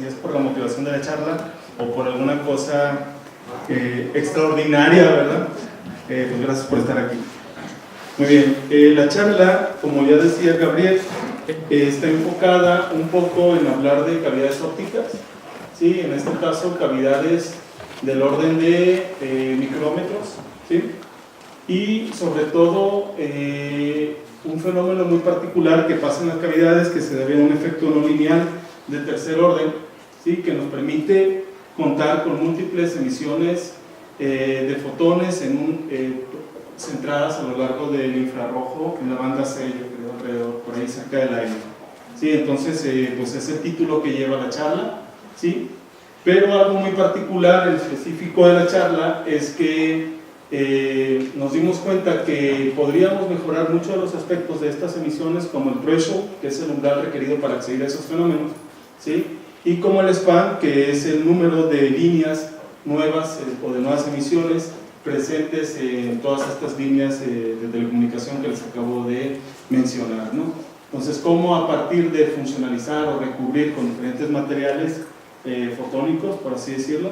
si es por la motivación de la charla o por alguna cosa extraordinaria, ¿verdad? Pues gracias por estar aquí. Muy bien, la charla, como ya decía Gabriel, está enfocada un poco en hablar de cavidades ópticas, ¿sí? En este caso cavidades del orden de micrómetros, ¿sí? Y sobre todo un fenómeno muy particular que pasa en las cavidades que se debe a un efecto no lineal de tercer orden, ¿sí? Que nos permite contar con múltiples emisiones de fotones centradas a lo largo del infrarrojo en la banda C, yo creo, alrededor, por ahí cerca del aire. ¿Sí? Entonces, pues es el título que lleva la charla, ¿sí? Pero algo muy particular, en específico de la charla, es que nos dimos cuenta que podríamos mejorar muchos de los aspectos de estas emisiones, como el threshold, que es el umbral requerido para acceder a esos fenómenos, ¿sí? Y como el span, que es el número de líneas nuevas o de nuevas emisiones presentes en todas estas líneas de telecomunicación que les acabo de mencionar, ¿no? Entonces, cómo a partir de funcionalizar o recubrir con diferentes materiales fotónicos, por así decirlo,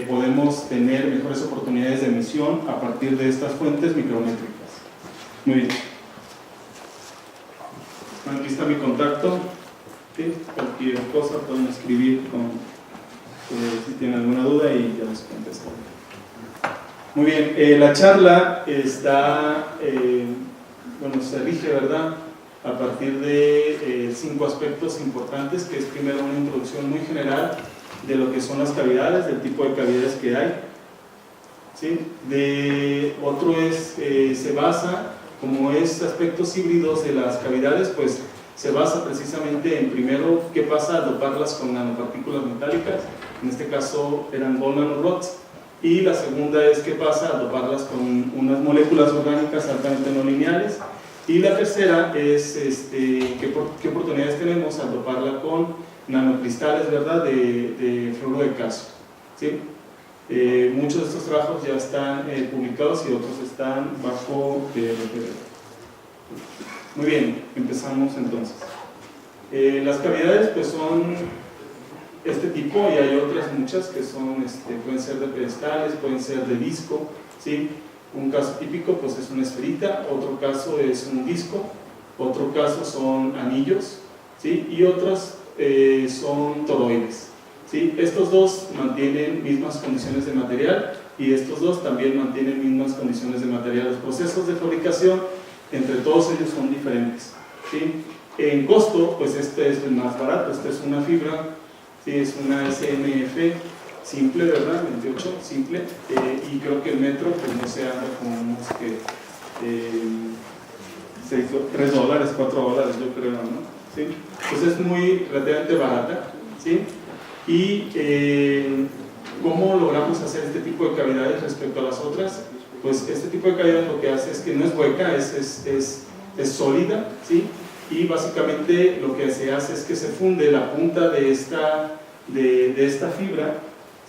podemos tener mejores oportunidades de emisión a partir de estas fuentes micrométricas. Muy bien. Aquí está mi contacto. ¿Sí? Cualquier cosa pueden escribir si tienen alguna duda y ya les contesto. Muy bien, la charla está, bueno, se rige, ¿verdad?, a partir de 5 aspectos importantes, que es primero una introducción muy general de lo que son las cavidades, del tipo de cavidades que hay, ¿sí? Otro es, se basa, como es aspectos híbridos de las cavidades, pues se basa precisamente en primero qué pasa al doparlas con nanopartículas metálicas, en este caso eran gold nanorods, y la segunda es qué pasa al doparlas con unas moléculas orgánicas altamente no lineales, y la tercera es qué oportunidades tenemos al doparla con nanocristales, ¿verdad?, de fluoruro de calcio, ¿sí? Muchos de estos trabajos ya están publicados y otros están bajo referencia. Muy bien, empezamos entonces. Las cavidades pues son este tipo y hay otras muchas que son, pueden ser de pedestales, pueden ser de disco, ¿sí? Un caso típico pues es una esferita, otro caso es un disco, otro caso son anillos, ¿sí? Y otros son toroides, ¿sí? Estos dos mantienen mismas condiciones de material y estos dos también mantienen mismas condiciones de material. Los procesos de fabricación entre todos ellos son diferentes, ¿sí? En costo, pues este es el más barato, esta es una fibra, ¿sí? Es una SMF simple, ¿verdad? 28, simple, y creo que el metro, pues no sé, anda como unos que $3, $4, yo creo, ¿no? ¿Sí? Pues es muy relativamente barata, ¿sí? Y ¿cómo logramos hacer este tipo de cavidades respecto a las otras? Pues este tipo de cavidad lo que hace es que no es hueca, es sólida, ¿sí? Y básicamente lo que se hace es que se funde la punta de esta fibra,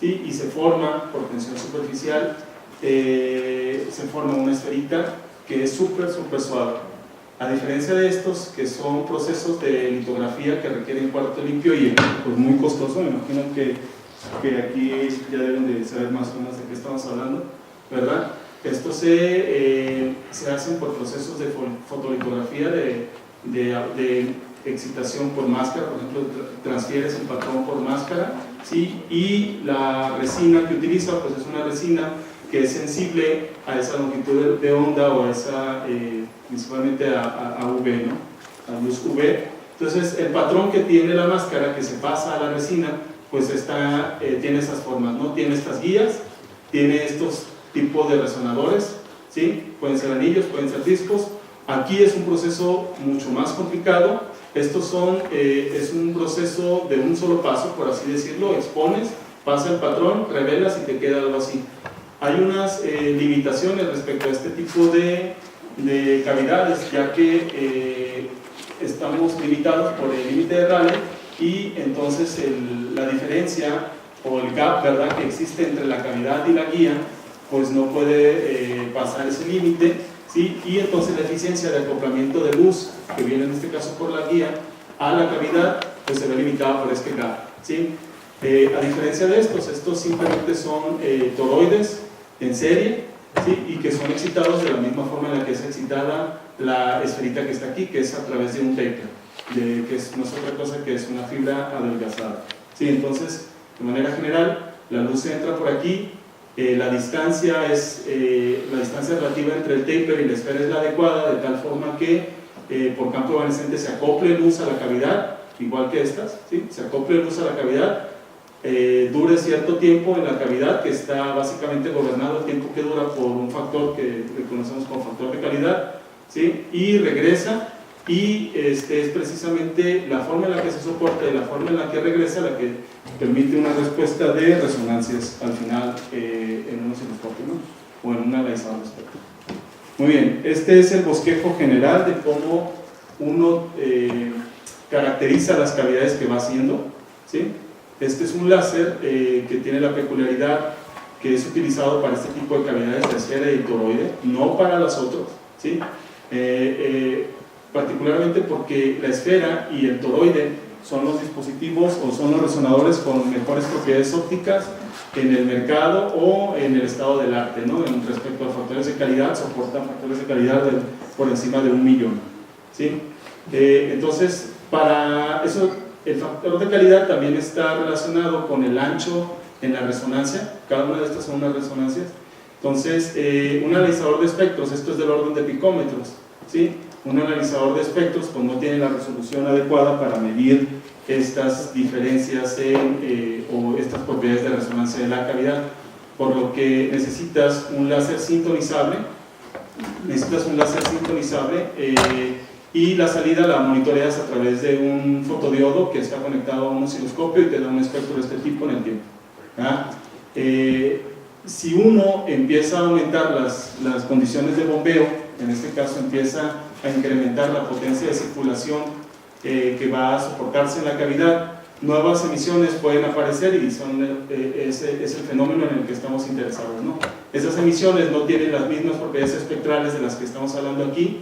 ¿sí? Y se forma, por tensión superficial, se forma una esferita que es súper suave. A diferencia de estos, que son procesos de litografía que requieren cuarto limpio y pues muy costoso, me imagino que aquí ya deben de saber más o menos de qué estamos hablando, ¿verdad? Estos se hacen por procesos de fotolitografía de excitación por máscara, por ejemplo, transfieres el patrón por máscara, ¿sí? Y la resina que utiliza pues es una resina que es sensible a esa longitud de onda o a esa, principalmente a UV, ¿no? A luz UV. Entonces el patrón que tiene la máscara que se pasa a la resina pues tiene esas formas, ¿no? Tiene estas guías, tiene estos tipos de resonadores, ¿sí? Pueden ser anillos, pueden ser discos. Aquí es un proceso mucho más complicado. Estos es un proceso de un solo paso, por así decirlo. Expones, pasa el patrón, revelas y te queda algo así. Hay unas limitaciones respecto a este tipo de cavidades, ya que estamos limitados por el límite de Rayleigh y entonces la diferencia o el gap, ¿verdad?, que existe entre la cavidad y la guía pues no puede pasar ese límite, ¿sí? Y entonces la eficiencia de acoplamiento de luz que viene en este caso por la guía a la cavidad pues se ve limitada por este gap, ¿sí? A diferencia de estos simplemente son toroides en serie, ¿sí? Y que son excitados de la misma forma en la que es excitada la esferita que está aquí, que es a través de un taper, que no es otra cosa que es una fibra adelgazada, ¿sí? Entonces, de manera general, la luz entra por aquí, la distancia relativa entre el taper y la esfera es la adecuada, de tal forma que por campo evanescente se acople luz a la cavidad, igual que estas, ¿sí? Se acople luz a la cavidad, dure cierto tiempo en la cavidad, que está básicamente gobernado el tiempo que dura por un factor que conocemos como factor de calidad, ¿sí? Y regresa, y es precisamente la forma en la que se soporta y la forma en la que regresa la que permite una respuesta de resonancias al final en un osciloscopio, ¿no? O en un analizador de espectro. Muy bien, este es el bosquejo general de cómo uno caracteriza las cavidades que va haciendo, ¿sí? Este es un láser que tiene la peculiaridad que es utilizado para este tipo de cavidades de esfera y toroide, no para las otras, ¿sí? Particularmente porque la esfera y el toroide son los dispositivos o son los resonadores con mejores propiedades ópticas en el mercado o en el estado del arte, ¿no? En respecto a factores de calidad, soportan factores de calidad por encima de 1 millón, ¿sí? Entonces, para eso, el factor de calidad también está relacionado con el ancho en la resonancia. Cada una de estas son unas resonancias. Entonces, un analizador de espectros, esto es del orden de picómetros, ¿sí? Un analizador de espectros pues no tiene la resolución adecuada para medir estas diferencias o estas propiedades de resonancia de la cavidad, por lo que necesitas un láser sintonizable, y la salida la monitoreas a través de un fotodiodo que está conectado a un osciloscopio y te da un espectro de este tipo en el tiempo, ¿ah? Si uno empieza a aumentar las condiciones de bombeo, en este caso empieza a incrementar la potencia de circulación que va a soportarse en la cavidad, nuevas emisiones pueden aparecer y es el fenómeno en el que estamos interesados, ¿no? Esas emisiones no tienen las mismas propiedades espectrales de las que estamos hablando aquí,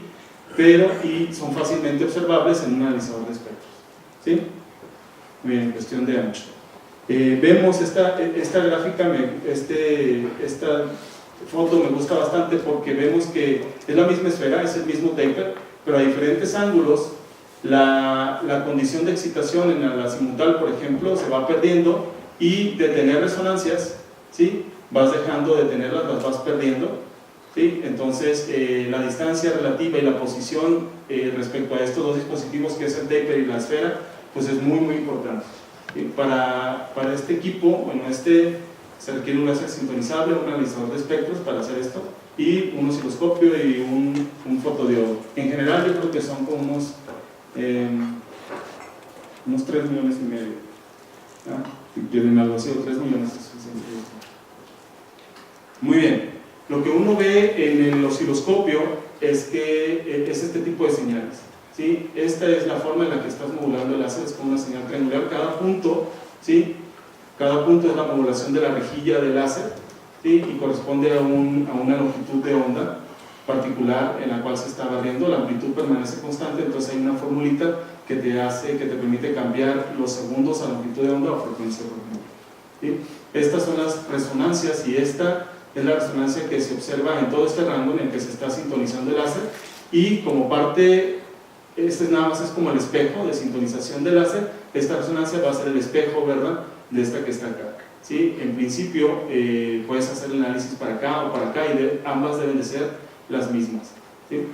y son fácilmente observables en un analizador de espectros, ¿sí? Bien, cuestión de ancho. Vemos esta gráfica, esta foto me gusta bastante porque vemos que es la misma esfera, es el mismo taper, pero a diferentes ángulos la condición de excitación en el azimutal, por ejemplo, se va perdiendo, y de tener resonancias, ¿sí? Vas dejando de tenerlas, las vas perdiendo, ¿sí? Entonces la distancia relativa y la posición respecto a estos dos dispositivos, que es el taper y la esfera, pues es muy muy importante. Para este equipo, bueno, se requiere un láser sintonizable, un analizador de espectros para hacer esto, y un osciloscopio y un fotodiodo. En general yo creo que son como unos 3,5 millones. ¿Ah? Si quieren algo así, o 3 millones. Muy bien. Lo que uno ve en el osciloscopio es que es este tipo de señales, ¿sí? Esta es la forma en la que estás modulando el láser, es como una señal triangular. Cada punto, ¿sí? Cada punto es la modulación de la rejilla del láser, ¿sí? Y corresponde a una longitud de onda particular en la cual se está barriendo. La amplitud permanece constante, entonces hay una formulita que te permite cambiar los segundos a longitud de onda o frecuencia, por ejemplo, ¿sí? Estas son las resonancias, y esta es la resonancia que se observa en todo este rango en el que se está sintonizando el láser, y como parte, nada más es como el espejo de sintonización del láser. Esta resonancia va a ser el espejo, ¿verdad?, de esta que está acá, ¿sí? En principio puedes hacer el análisis para acá o para acá, y ambas deben de ser las mismas, ¿sí?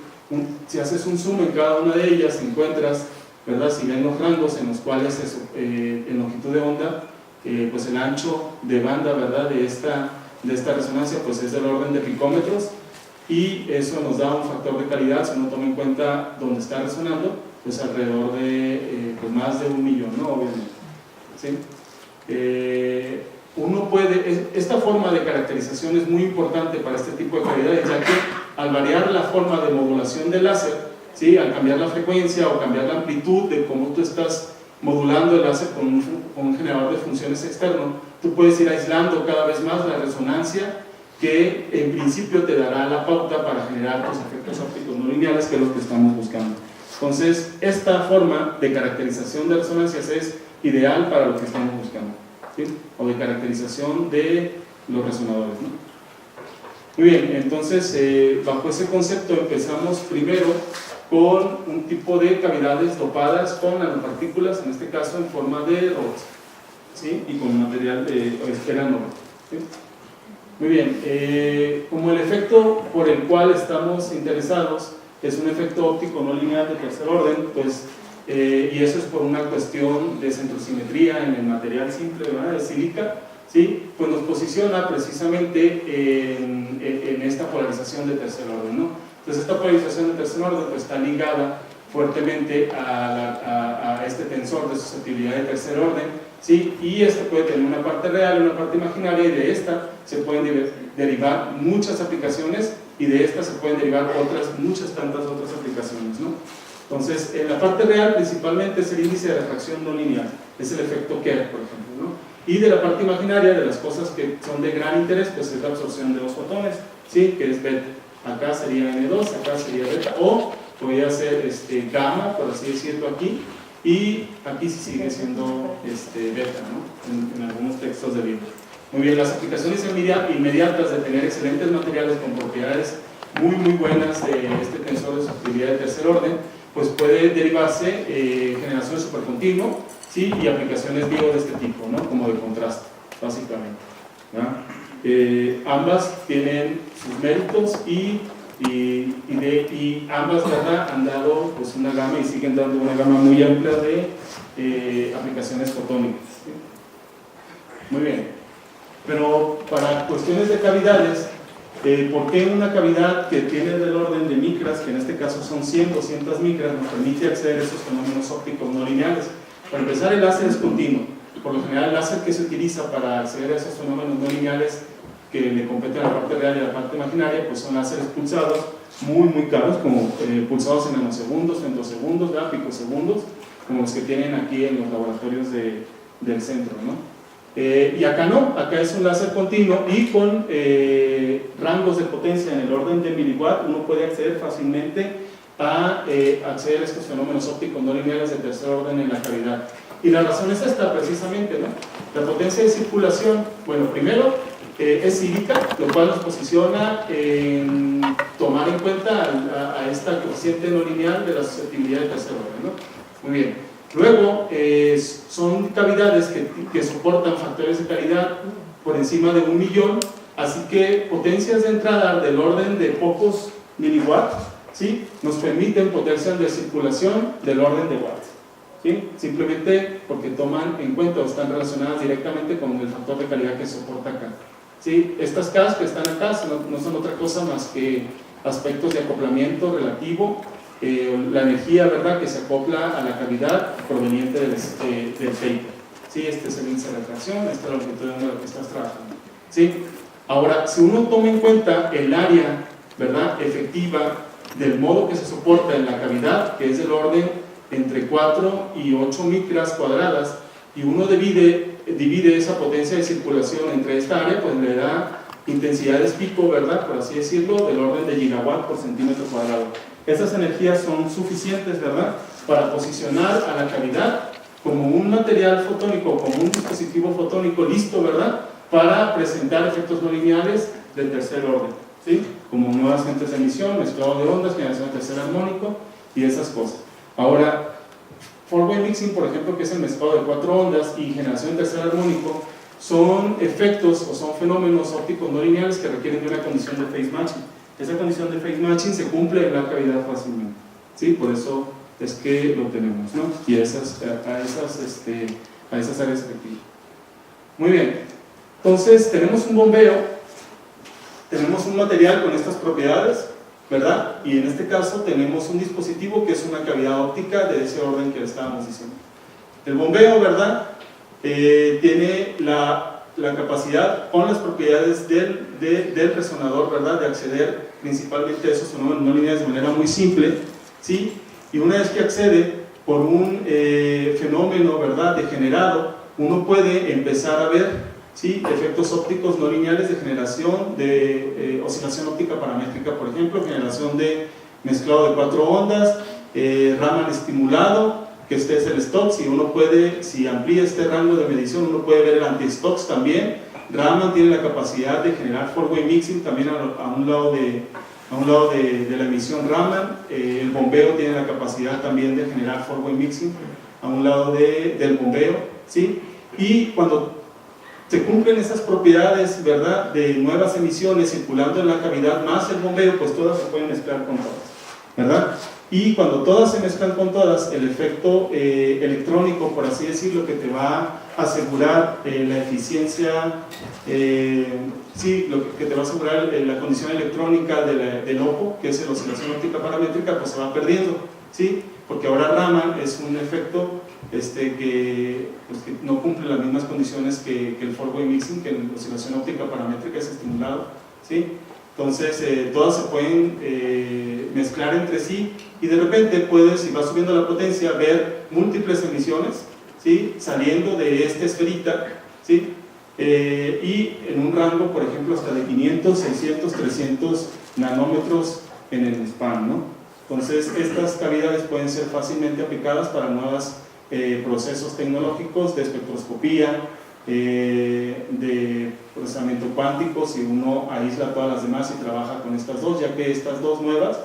Si haces un zoom en cada una de ellas, encuentras, ¿verdad?, si ven los rangos en los cuales en longitud de onda, pues el ancho de banda, ¿verdad?, de esta resonancia pues es del orden de picómetros, y eso nos da un factor de calidad, si uno toma en cuenta dónde está resonando, pues alrededor de pues más de 1 millón, ¿no? Obviamente, ¿sí? Esta forma de caracterización es muy importante para este tipo de cavidades, ya que al variar la forma de modulación del láser, ¿sí?, al cambiar la frecuencia o cambiar la amplitud de cómo tú estás modulando el láser con un generador de funciones externo, tú puedes ir aislando cada vez más la resonancia que en principio te dará la pauta para generar los efectos ópticos no lineales, que es lo que estamos buscando. Entonces, esta forma de caracterización de resonancias es ideal para lo que estamos buscando, ¿sí? O de caracterización de los resonadores, ¿no? Muy bien, entonces bajo ese concepto empezamos primero con un tipo de cavidades dopadas con nanopartículas, en este caso en forma de robots, ¿sí? Y con material de esfera nova, ¿sí? Muy bien, como el efecto por el cual estamos interesados es un efecto óptico no lineal de tercer orden, pues, y eso es por una cuestión de centrosimetría en el material simple, ¿verdad?, de sílica, ¿sí? Pues nos posiciona precisamente en esta polarización de tercer orden, ¿no? Entonces esta polarización de tercer orden pues, está ligada fuertemente a este tensor de susceptibilidad de tercer orden, ¿sí? Y esto puede tener una parte real y una parte imaginaria, y de esta se pueden derivar muchas aplicaciones, y de esta se pueden derivar muchas tantas otras aplicaciones, ¿no? Entonces, en la parte real principalmente es el índice de refracción no lineal, es el efecto Kerr, por ejemplo, ¿no? Y de la parte imaginaria, de las cosas que son de gran interés, pues es la absorción de los fotones, ¿sí? Que es beta. Acá sería N2, acá sería beta, o podría ser gamma, por así decirlo aquí, y aquí sí sigue siendo beta, ¿no? En algunos textos de libro. Muy bien, las aplicaciones inmediatas de tener excelentes materiales con propiedades muy buenas de este tensor de susceptibilidad de tercer orden, pues puede derivarse generación de supercontinuo, ¿sí? Y aplicaciones de este tipo, ¿no? Como de contraste, básicamente, ¿no? Ambas tienen sus méritos y ambas, ¿verdad?, han dado pues, una gama y siguen dando una gama muy amplia de aplicaciones fotónicas, ¿sí? Muy bien. Pero para cuestiones de cavidades, ¿por qué una cavidad que tiene del orden de micras, que en este caso son 100, 200 micras, nos permite acceder a esos fenómenos ópticos no lineales? Para empezar, el láser es continuo. Por lo general, el láser que se utiliza para acceder a esos fenómenos no lineales que le competen a la parte real y a la parte imaginaria, pues son láseres pulsados muy caros, como pulsados en nanosegundos, femtosegundos, picosegundos, como los que tienen aquí en los laboratorios del centro, ¿no? Y acá no, acá es un láser continuo y con rangos de potencia en el orden de miliwatt uno puede acceder fácilmente a acceder a estos fenómenos ópticos no lineales de tercer orden en la cavidad. Y la razón es esta precisamente, ¿no? La potencia de circulación, bueno, primero es sílica, lo cual nos posiciona en tomar en cuenta a esta coeficiente no lineal de la susceptibilidad de tercer orden, ¿no? Muy bien. Luego, son cavidades que soportan factores de calidad por encima de 1.000.000, así que potencias de entrada del orden de pocos miliwatts, ¿sí?, nos permiten potencias de circulación del orden de watts, ¿sí?, simplemente porque toman en cuenta o están relacionadas directamente con el factor de calidad que soporta acá, ¿sí? Estas Ks que están acá no son otra cosa más que aspectos de acoplamiento relativo, la energía, ¿verdad?, que se acopla a la cavidad proveniente del paper, ¿sí? Este es el índice de refracción, esta es la longitud en la que estás trabajando, ¿sí? Ahora, si uno toma en cuenta el área, ¿verdad?, efectiva del modo que se soporta en la cavidad, que es del orden entre 4 y 8 micras cuadradas, y uno divide esa potencia de circulación entre esta área, pues le da intensidades pico, ¿verdad?, por así decirlo, del orden de gigawatt por centímetro cuadrado. Estas energías son suficientes, ¿verdad?, para posicionar a la cavidad como un material fotónico, como un dispositivo fotónico listo, ¿verdad?, para presentar efectos no lineales del tercer orden, ¿sí?, como nuevas fuentes de emisión, mezclado de ondas, generación de tercer armónico y esas cosas. Ahora, four-way mixing, por ejemplo, que es el mezclado de 4 ondas y generación de tercer armónico, son efectos o son fenómenos ópticos no lineales que requieren de una condición de phase matching. Esa condición de phase matching se cumple en la cavidad fácilmente, ¿sí? Por eso es que lo tenemos, ¿no? Y a esas áreas efectivas. Muy bien, entonces tenemos un bombeo, tenemos un material con estas propiedades, ¿verdad? Y en este caso tenemos un dispositivo que es una cavidad óptica de ese orden que le estábamos diciendo. El bombeo, ¿verdad?, tiene la capacidad con las propiedades del resonador, ¿verdad?, de acceder principalmente a esos fenómenos no lineales de manera muy simple, ¿sí? Y una vez que accede por un fenómeno, ¿verdad?, degenerado, uno puede empezar a ver, ¿sí?, efectos ópticos no lineales de generación de oscilación óptica paramétrica, por ejemplo, generación de mezclado de 4 ondas, Raman estimulado, que este es el Stokes, si amplía este rango de medición, uno puede ver el anti-Stokes también. Raman tiene la capacidad de generar four-way mixing también a un lado de la emisión Raman. El bombeo tiene la capacidad también de generar four-way mixing a un lado del bombeo, ¿sí? Y cuando se cumplen esas propiedades, ¿verdad?, de nuevas emisiones circulando en la cavidad más el bombeo, pues todas se pueden mezclar con todas, ¿verdad? Y cuando todas se mezclan con todas, el efecto electrónico, por así decirlo, que te va a asegurar la eficiencia, sí, lo que te va a asegurar la condición electrónica del ojo, que es la oscilación óptica paramétrica, pues se va perdiendo, ¿sí? Porque ahora Raman es un efecto que no cumple las mismas condiciones que el four-way mixing, que en la oscilación óptica paramétrica es estimulado, ¿sí? Entonces todas se pueden mezclar entre sí y de repente puedes, si vas subiendo la potencia, ver múltiples emisiones, ¿sí?, saliendo de esta esferita, ¿sí?, y en un rango, por ejemplo, hasta de 500, 600, 300 nanómetros en el span, ¿no? Entonces estas cavidades pueden ser fácilmente aplicadas para nuevos procesos tecnológicos de espectroscopía, de procesamiento cuántico, si uno aísla todas las demás y trabaja con estas dos, ya que estas dos nuevas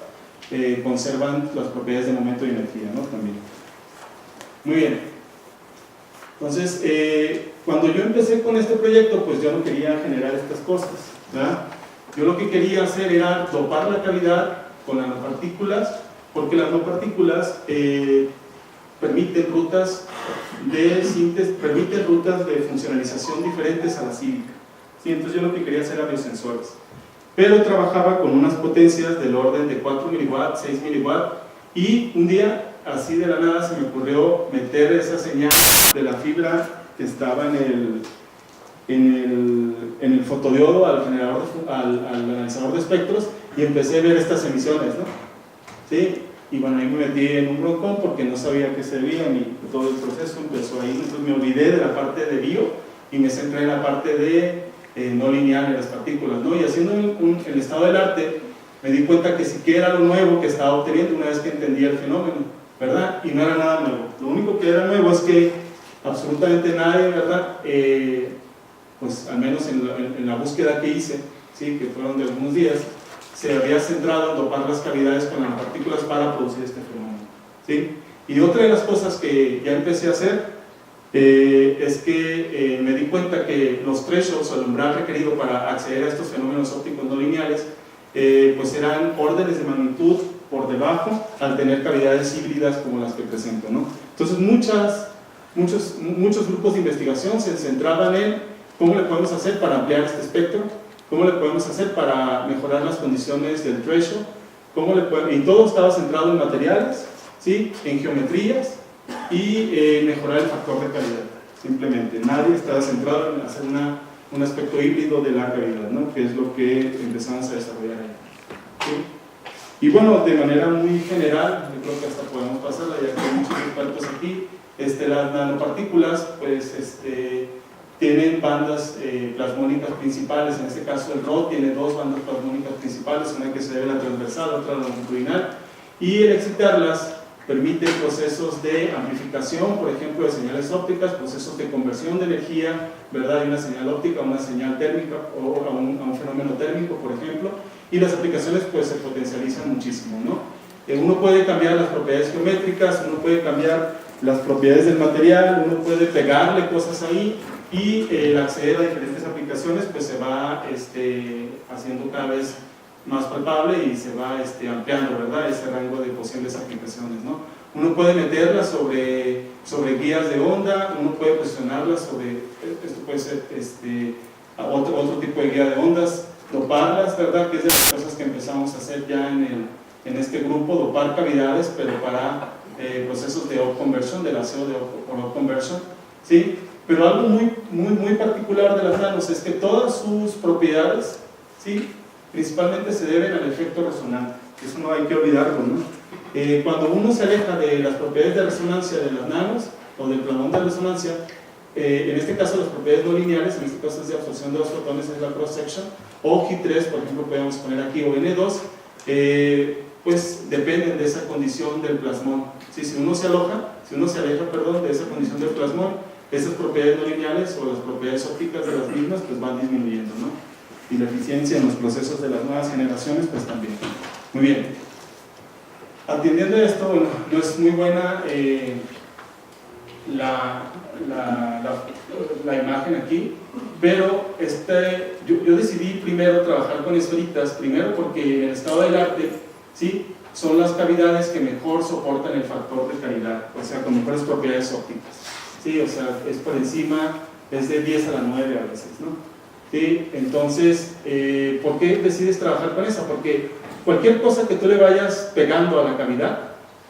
conservan las propiedades de momento y energía, ¿no?, también. Muy bien. Entonces, cuando yo empecé con este proyecto, pues yo no quería generar estas cosas, ¿verdad? Yo lo que quería hacer era dopar la cavidad con nanopartículas, porque las nanopartículas permiten rutas de síntesis, permiten rutas de funcionalización diferentes a la sílica, ¿sí? Entonces yo lo que quería hacer era biosensores, pero trabajaba con unas potencias del orden de 4 miliwatts, 6 miliwatts, y un día, así de la nada, se me ocurrió meter esa señal de la fibra que estaba en el fotodiodo al analizador de espectros, y empecé a ver estas emisiones, ¿no? ¿Sí? Y bueno, ahí me metí en un broncón porque no sabía qué se debían y todo el proceso empezó ahí. Entonces me olvidé de la parte de bio y me centré en la parte de no lineal de las partículas, ¿no? Y haciendo el estado del arte me di cuenta que sí que era lo nuevo que estaba obteniendo una vez que entendía el fenómeno, ¿verdad? Y no era nada nuevo. Lo único que era nuevo es que absolutamente nadie, ¿verdad?, pues al menos en la búsqueda que hice, ¿sí?, que fueron de algunos días, se había centrado en dopar las cavidades con nanopartículas para producir este fenómeno, ¿sí? Y otra de las cosas que ya empecé a hacer es que me di cuenta que los thresholds, el umbral requerido para acceder a estos fenómenos ópticos no lineales, pues eran órdenes de magnitud por debajo al tener cavidades híbridas como las que presento, ¿no? Entonces muchos grupos de investigación se centraban en cómo le podemos hacer para ampliar este espectro, cómo le podemos hacer para mejorar las condiciones del threshold, y todo estaba centrado en materiales, ¿sí?, en geometrías y mejorar el factor de calidad. Simplemente, nadie estaba centrado en hacer un aspecto híbrido de la cavidad, ¿no?, que es lo que empezamos a desarrollar ahí, ¿sí? Y bueno, de manera muy general, yo creo que hasta podemos pasarla, ya que hay muchos expertos aquí, las nanopartículas, pues, tienen bandas plasmónicas principales. En este caso el ROD tiene dos bandas plasmónicas principales, una que se debe a la transversal, otra a la longitudinal, y el excitarlas permite procesos de amplificación, por ejemplo, de señales ópticas, procesos de conversión de energía, ¿verdad?, de una señal óptica a una señal térmica o a un fenómeno térmico, por ejemplo, y las aplicaciones pues se potencializan muchísimo, ¿no? Uno puede cambiar las propiedades geométricas, uno puede cambiar las propiedades del material, uno puede pegarle cosas ahí, y el acceder a diferentes aplicaciones pues se va haciendo cada vez más palpable y se va ampliando, ¿verdad?, ese rango de posibles aplicaciones, ¿no? Uno puede meterlas sobre guías de onda, uno puede presionarlas sobre, esto puede ser otro tipo de guía de ondas, doparlas, ¿verdad?, que es de las cosas que empezamos a hacer ya en este grupo, dopar cavidades, pero para procesos de up-conversion, del aseo por up-conversion, ¿sí? Pero algo muy particular de las nanos es que todas sus propiedades, ¿sí?, principalmente se deben al efecto resonante. Eso no hay que olvidarlo, ¿no? Cuando uno se aleja de las propiedades de resonancia de las nanos o del planón de resonancia, en este caso las propiedades no lineales, en este caso es de absorción de los fotones, es la cross section, o G3, por ejemplo, podemos poner aquí, o N2, pues dependen de esa condición del plasmón. Si uno se aloja, Si uno se aleja, perdón, de esa condición del plasmón, esas propiedades no lineales o las propiedades ópticas de las mismas pues van disminuyendo, ¿no? Y la eficiencia en los procesos de las nuevas generaciones pues también. Muy bien. Atendiendo a esto, bueno, no es muy buena la imagen aquí, pero yo decidí primero trabajar con esferitas, primero porque en el estado del arte, ¿sí?, son las cavidades que mejor soportan el factor de calidad, o sea, con mejores propiedades ópticas, ¿sí? O sea, es por encima, es de 10 a la 9 a veces, ¿no? ¿Sí? Entonces, ¿por qué decides trabajar con esa? Porque cualquier cosa que tú le vayas pegando a la cavidad,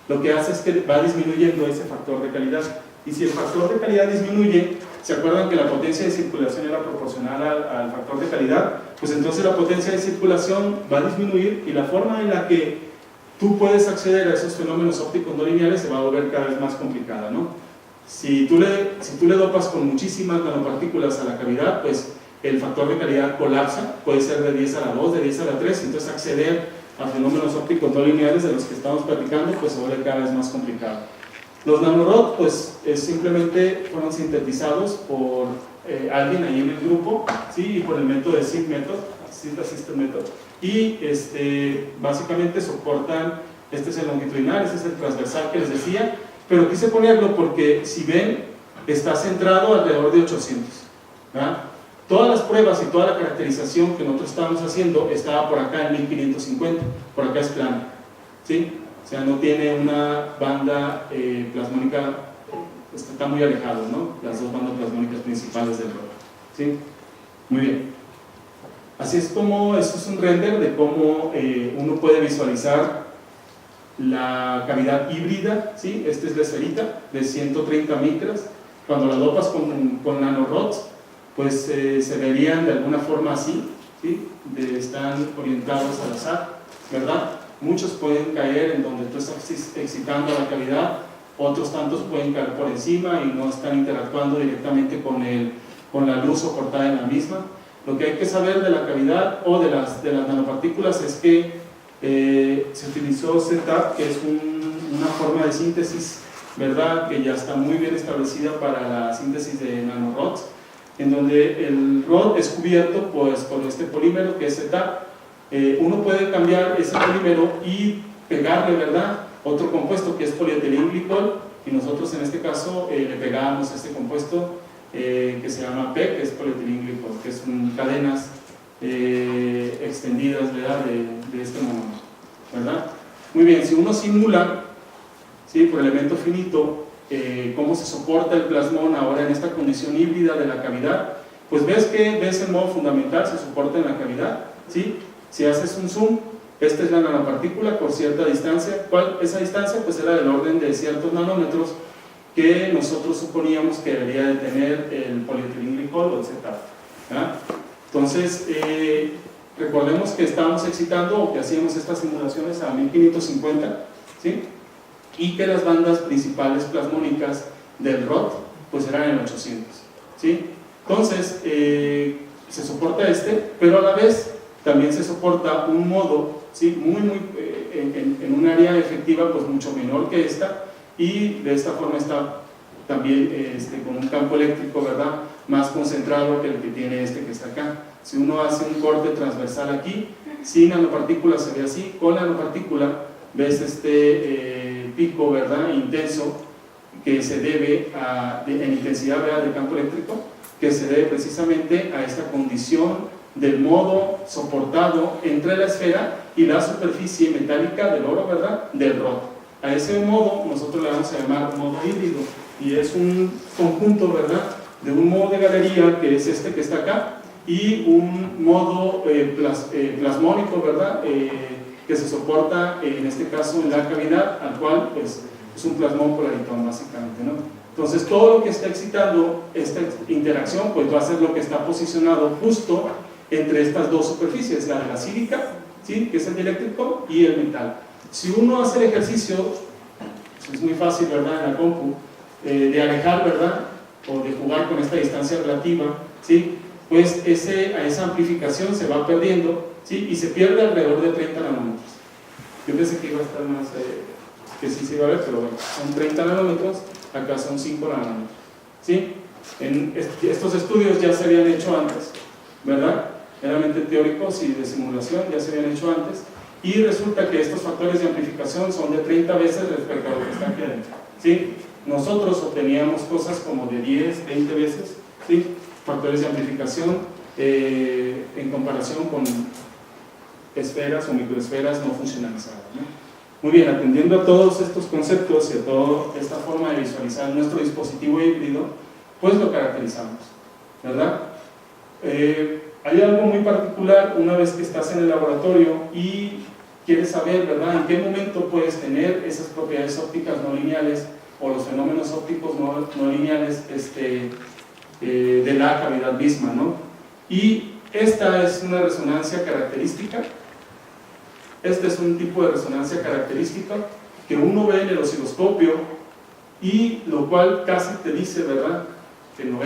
lo que hace es que va disminuyendo ese factor de calidad. Y si el factor de calidad disminuye, ¿se acuerdan que la potencia de circulación era proporcional al factor de calidad? Pues entonces la potencia de circulación va a disminuir y la forma en la que tú puedes acceder a esos fenómenos ópticos no lineales se va a volver cada vez más complicada, ¿no? Si tú le dopas con muchísimas nanopartículas a la cavidad, pues el factor de calidad colapsa, puede ser de 10 a la 2, de 10 a la 3, entonces acceder a fenómenos ópticos no lineales de los que estamos platicando, pues se vuelve cada vez más complicado. Los nanorod, pues simplemente fueron sintetizados por alguien ahí en el grupo, ¿sí? Y por el método de SIG Method, Seed Assisted Method, y básicamente soportan, este es el longitudinal, este es el transversal que les decía, pero quise ponerlo porque, si ven, está centrado alrededor de 800, ¿verdad? Todas las pruebas y toda la caracterización que nosotros estábamos haciendo estaba por acá en 1550, por acá es plano, ¿sí? O sea, no tiene una banda plasmónica, está muy alejado, ¿no? Las dos bandas plasmónicas principales del rover, ¿sí? Muy bien. Así es como, esto es un render de cómo uno puede visualizar la cavidad híbrida, ¿sí? Esta es la esferita de 130 micras. Cuando la dopas con nanorods, pues se verían de alguna forma así, ¿sí? Están orientados al azar, ¿verdad? Muchos pueden caer en donde tú estás excitando a la cavidad, otros tantos pueden caer por encima y no están interactuando directamente con la luz soportada en la misma. Lo que hay que saber de la cavidad o de las nanopartículas es que se utilizó CTAP, que es una forma de síntesis, ¿verdad?, que ya está muy bien establecida para la síntesis de nanorods, en donde el rod es cubierto pues por este polímero que es CTAP. Uno puede cambiar ese polímero y pegarle, ¿verdad?, otro compuesto que es polietilenglicol, y nosotros en este caso le pegamos este compuesto que se llama PEG, que es polietilenglicol, que son cadenas extendidas, ¿verdad?, de este monómero, ¿verdad? Muy bien, si uno simula, ¿sí?, por elemento finito, cómo se soporta el plasmón ahora en esta condición híbrida de la cavidad, pues ves el modo fundamental, se soporta en la cavidad, ¿sí? Si haces un zoom, esta es la nanopartícula por cierta distancia. ¿Cuál? Esa distancia pues era del orden de ciertos nanómetros que nosotros suponíamos que debería de tener el polietilenglicol o el CTAP, ¿verdad? Entonces, recordemos que estábamos excitando o que hacíamos estas simulaciones a 1550, ¿sí? Y que las bandas principales plasmónicas del ROT pues eran en 800, ¿sí? Entonces, se soporta pero a la vez también se soporta un modo, ¿sí?, en un área efectiva pues mucho menor que esta, y de esta forma está también con un campo eléctrico, ¿verdad?, más concentrado que el que tiene que está acá. Si uno hace un corte transversal aquí, sin nanopartícula se ve así, con la nanopartícula ves pico, ¿verdad?, intenso, que se debe en intensidad, ¿verdad?, del campo eléctrico, que se debe precisamente a esta condición del modo soportado entre la esfera y la superficie metálica del oro, ¿verdad?, del rod. A ese modo nosotros le vamos a llamar modo híbrido, y es un conjunto, ¿verdad?, de un modo de galería, que es este que está acá, y un modo plasmónico, ¿verdad?, que se soporta en este caso en la cavidad, al cual pues es un plasmón polaritón básicamente, ¿no? Entonces todo lo que está excitando esta interacción pues va a ser lo que está posicionado justo entre estas dos superficies, la de la sílica, ¿sí?, que es el dieléctrico, y el metal. Si uno hace el ejercicio, es muy fácil, ¿verdad?, en la compu, de alejar, ¿verdad?, o de jugar con esta distancia relativa, ¿sí?, pues esa amplificación se va perdiendo, ¿sí?, y se pierde alrededor de 30 nanómetros. Yo pensé que iba a estar más que sí se iba a ver, pero bueno, son 30 nanómetros, acá son 5 nanómetros, ¿sí? Estos estudios ya se habían hecho antes, ¿verdad? Meramente teóricos y de simulación ya se habían hecho antes, y resulta que estos factores de amplificación son de 30 veces respecto a lo que está aquí adentro, ¿sí? Nosotros obteníamos cosas como de 10, 20 veces, ¿sí? Factores de amplificación en comparación con esferas o microesferas no funcionalizadas, ¿no? Muy bien, atendiendo a todos estos conceptos y a toda esta forma de visualizar nuestro dispositivo híbrido, pues lo caracterizamos, ¿verdad? Hay algo muy particular una vez que estás en el laboratorio y quieres saber, ¿verdad?, en qué momento puedes tener esas propiedades ópticas no lineales o los fenómenos ópticos no lineales de la cavidad misma, ¿no? Y esta es una resonancia característica. Este es un tipo de resonancia característica que uno ve en el osciloscopio y lo cual casi te dice, ¿verdad?, que el 90%,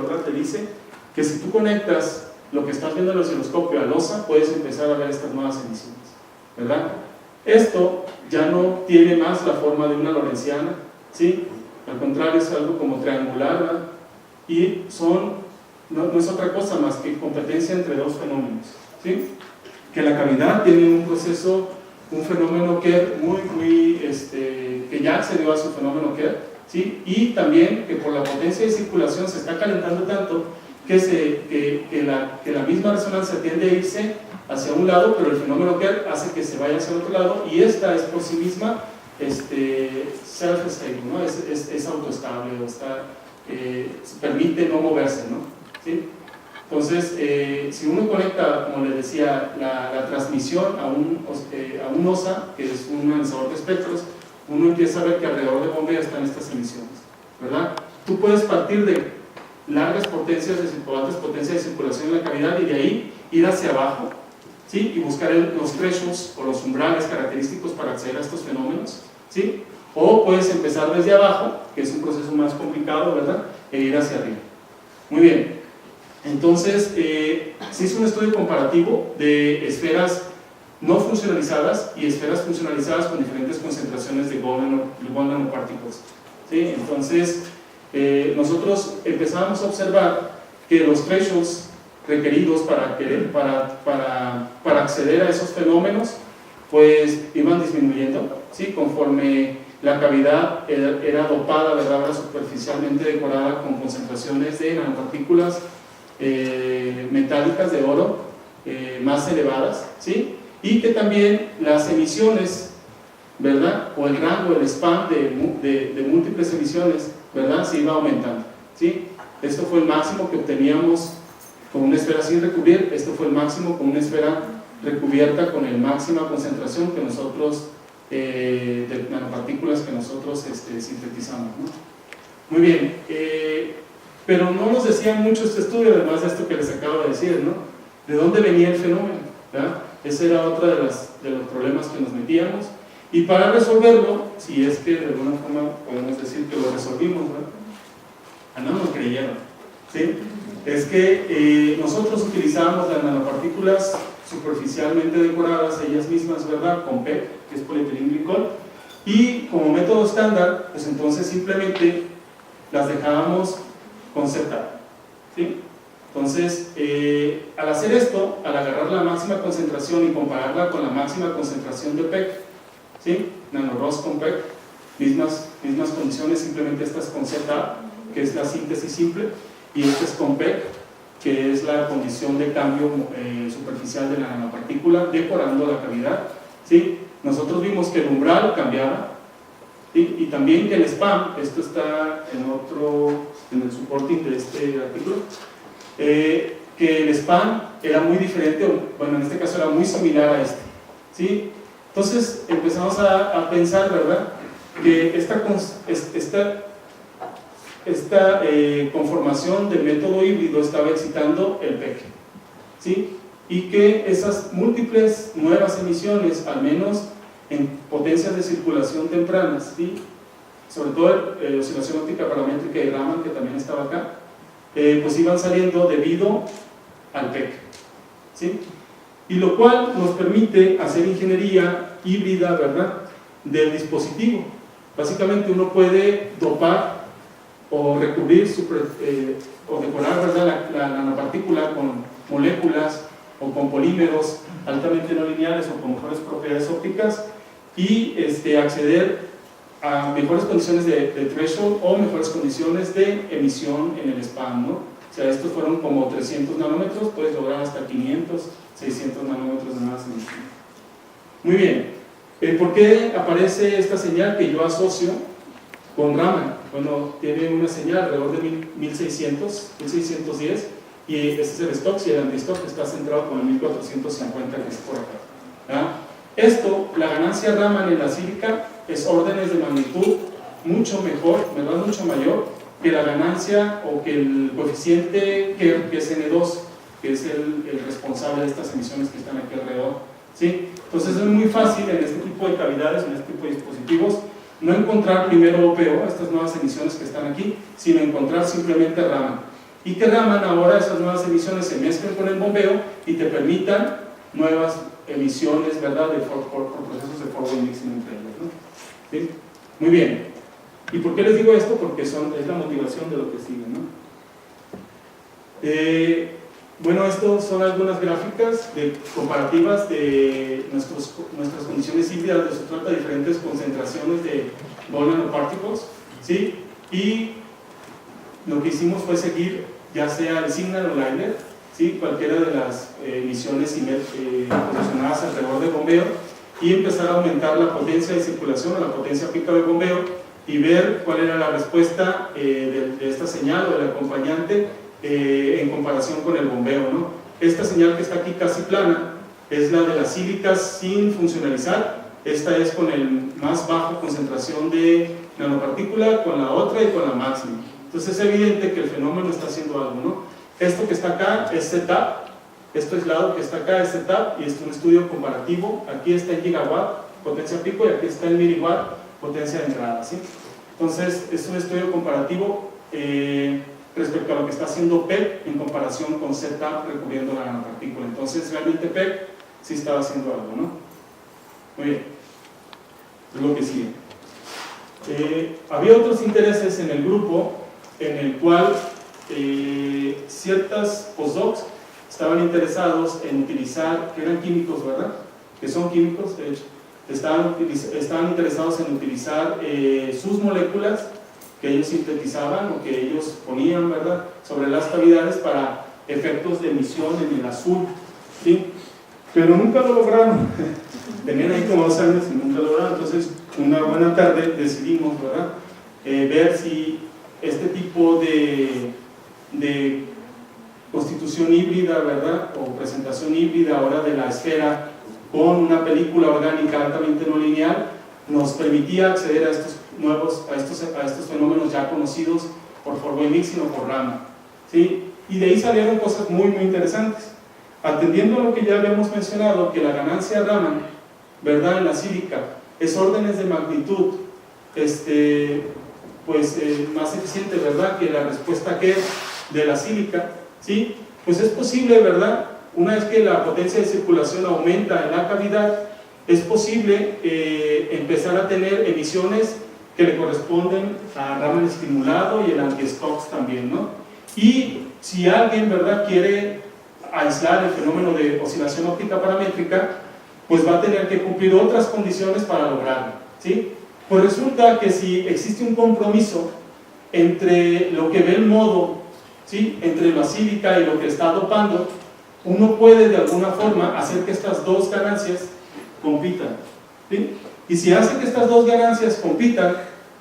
¿verdad?, te dice que si tú conectas lo que estás viendo en el osciloscopio al OSA, puedes empezar a ver estas nuevas emisiones, ¿verdad? Esto ya no tiene más la forma de una lorentziana, ¿sí? Al contrario, es algo como triangular, ¿verdad? Y no es otra cosa más que competencia entre dos fenómenos, ¿sí? Que la cavidad tiene un proceso, un fenómeno que que ya accedió a su fenómeno Kerr, ¿sí? Y también que por la potencia de circulación se está calentando tanto que la misma resonancia tiende a irse hacia un lado, pero el fenómeno Kerr hace que se vaya hacia el otro lado, y esta es por sí misma self-stable, ¿no? Es autoestable, permite no moverse, ¿no? ¿Sí? Entonces, si uno conecta, como les decía, la transmisión a un OSA, que es un analizador de espectros, uno empieza a ver que alrededor de bombeo están estas emisiones, ¿verdad? Tú puedes partir de largas potencias o altas potencias de circulación en la cavidad y de ahí ir hacia abajo, ¿sí? Y buscar los thresholds o los umbrales característicos para acceder a estos fenómenos, ¿sí? O puedes empezar desde abajo, que es un proceso más complicado, ¿verdad?, e ir hacia arriba. Muy bien. Entonces, se hizo un estudio comparativo de esferas no funcionalizadas y esferas funcionalizadas con diferentes concentraciones de gold nanoparticles, ¿sí? Entonces, nosotros empezamos a observar que los thresholds requeridos para acceder a esos fenómenos pues iban disminuyendo, ¿sí? Conforme la cavidad era dopada, ¿verdad?, ahora superficialmente decorada con concentraciones de nanopartículas metálicas de oro más elevadas, ¿sí? Y que también las emisiones, ¿verdad?, o el rango, el span de múltiples emisiones, ¿verdad?, se iba aumentando, ¿sí? Esto fue el máximo que obteníamos con una esfera sin recubrir, esto fue el máximo con una esfera recubierta con la máxima concentración que nosotros, de nanopartículas que nosotros sintetizamos, ¿no? Muy bien, pero no nos decía mucho este estudio, además de esto que les acabo de decir, ¿no? ¿De dónde venía el fenómeno? ¿Verdad? Ese era otro de los problemas que nos metíamos, y para resolverlo, si es que de alguna forma podemos decir que lo resolvimos, ¿verdad? No nos creyeron, ¿sí? Es que nosotros utilizábamos las nanopartículas superficialmente decoradas ellas mismas, ¿verdad?, con PEG, que es polietilenglicol, y como método estándar, pues entonces simplemente las dejábamos con Z, ¿sí? Entonces, al hacer esto, al agarrar la máxima concentración y compararla con la máxima concentración de PEG, ¿sí?, nanoROS con PEG, mismas condiciones, simplemente esta es con Z, que es la síntesis simple, y esta es con PEG, que es la condición de cambio superficial de la nanopartícula decorando la cavidad, ¿sí? Nosotros vimos que el umbral cambiaba, ¿sí? Y también que el span, esto está en el supporting de este artículo, que el span era muy diferente, bueno, en este caso era muy similar a este, ¿sí? Entonces empezamos a pensar, ¿verdad?, que esta conformación del método híbrido estaba excitando el PEG, ¿sí? Y que esas múltiples nuevas emisiones, al menos en potencias de circulación tempranas, ¿sí?, sobre todo oscilación óptica paramétrica y Raman, que también estaba acá, pues iban saliendo debido al PEG, ¿sí? Y lo cual nos permite hacer ingeniería híbrida, ¿verdad?, del dispositivo. Básicamente uno puede dopar o recubrir o decorar, ¿verdad?, la nanopartícula con moléculas o con polímeros altamente no lineales o con mejores propiedades ópticas y acceder a mejores condiciones de threshold o mejores condiciones de emisión en el span, ¿no? O sea, estos fueron como 300 nanómetros, puedes lograr hasta 500, 600 nanómetros de más emisión. Muy bien. ¿Por qué aparece esta señal que yo asocio con Raman? Bueno, tiene una señal alrededor de 1600, 1610, y este es el stock, y el anti-stock está centrado con el 1450 que es por acá. ¿Ah? Esto, la ganancia Raman en la sílica es órdenes de magnitud mucho mejor, ¿verdad?, mucho mayor que la ganancia o que el coeficiente que es N2, que es el responsable de estas emisiones que están aquí alrededor. ¿Sí? Entonces es muy fácil en este tipo de cavidades, en este tipo de dispositivos, no encontrar primero OPO, estas nuevas emisiones que están aquí, sino encontrar simplemente Raman. Y que Raman ahora esas nuevas emisiones se mezclen con el bombeo y te permitan nuevas emisiones, ¿verdad?, por procesos de forward mixing entre ellos, ¿no? ¿Sí? Muy bien. ¿Y por qué les digo esto? Porque es la motivación de lo que sigue, ¿no? Bueno, estas son algunas gráficas comparativas de nuestras condiciones híbridas de sustrato a diferentes concentraciones de ball nanoparticles, ¿sí? Y lo que hicimos fue seguir ya sea el signal o liner, ¿sí?, cualquiera de las emisiones posicionadas alrededor del bombeo, y empezar a aumentar la potencia de circulación o la potencia pica de bombeo y ver cuál era la respuesta de esta señal o del acompañante en comparación con el bombeo, ¿no? Esta señal que está aquí casi plana es la de las sílicas sin funcionalizar. Esta es con el más bajo concentración de nanopartícula, con la otra y con la máxima. Entonces es evidente que el fenómeno está haciendo algo, ¿no? Esto que está acá es setup, este aislado que está acá es setup, y es un estudio comparativo. Aquí está en gigawatt, potencia pico, y aquí está en miliwatt, potencia de entrada, ¿sí? Entonces es un estudio comparativo respecto a lo que está haciendo PEP en comparación con setup recubriendo la nanopartícula. Entonces realmente PEP sí estaba haciendo algo, ¿no? Muy bien, es lo que sigue. Había otros intereses en el grupo en el cual ciertas postdocs estaban interesados en utilizar, que eran químicos, ¿verdad?, que son químicos, de hecho, estaban interesados en utilizar sus moléculas que ellos sintetizaban o que ellos ponían, ¿verdad?, sobre las cavidades para efectos de emisión en el azul, ¿sí? Pero nunca lo lograron. Tenían ahí como 2 años y nunca lo lograron. Entonces, una buena tarde decidimos, ¿verdad?, ver si este tipo de constitución híbrida, ¿verdad?, o presentación híbrida ahora de la esfera con una película orgánica altamente no lineal nos permitía acceder a estos fenómenos ya conocidos por forward mixing o por Raman, ¿sí? Y de ahí salieron cosas muy muy interesantes, atendiendo a lo que ya habíamos mencionado, que la ganancia Raman, ¿verdad?, en la sílica es órdenes de magnitud más eficiente, ¿verdad?, que la respuesta que de la sílica, ¿sí? Pues es posible, ¿verdad?, una vez que la potencia de circulación aumenta en la cavidad, es posible empezar a tener emisiones que le corresponden a Raman estimulado y el anti-Stokes también, ¿no? Y si alguien, ¿verdad?, quiere aislar el fenómeno de oscilación óptica paramétrica, pues va a tener que cumplir otras condiciones para lograrlo, ¿sí? Pues resulta que si existe un compromiso entre lo que ve el modo, ¿sí?, entre la sílica y lo que está dopando, uno puede de alguna forma hacer que estas dos ganancias compitan, ¿sí? Y si hace que estas dos ganancias compitan,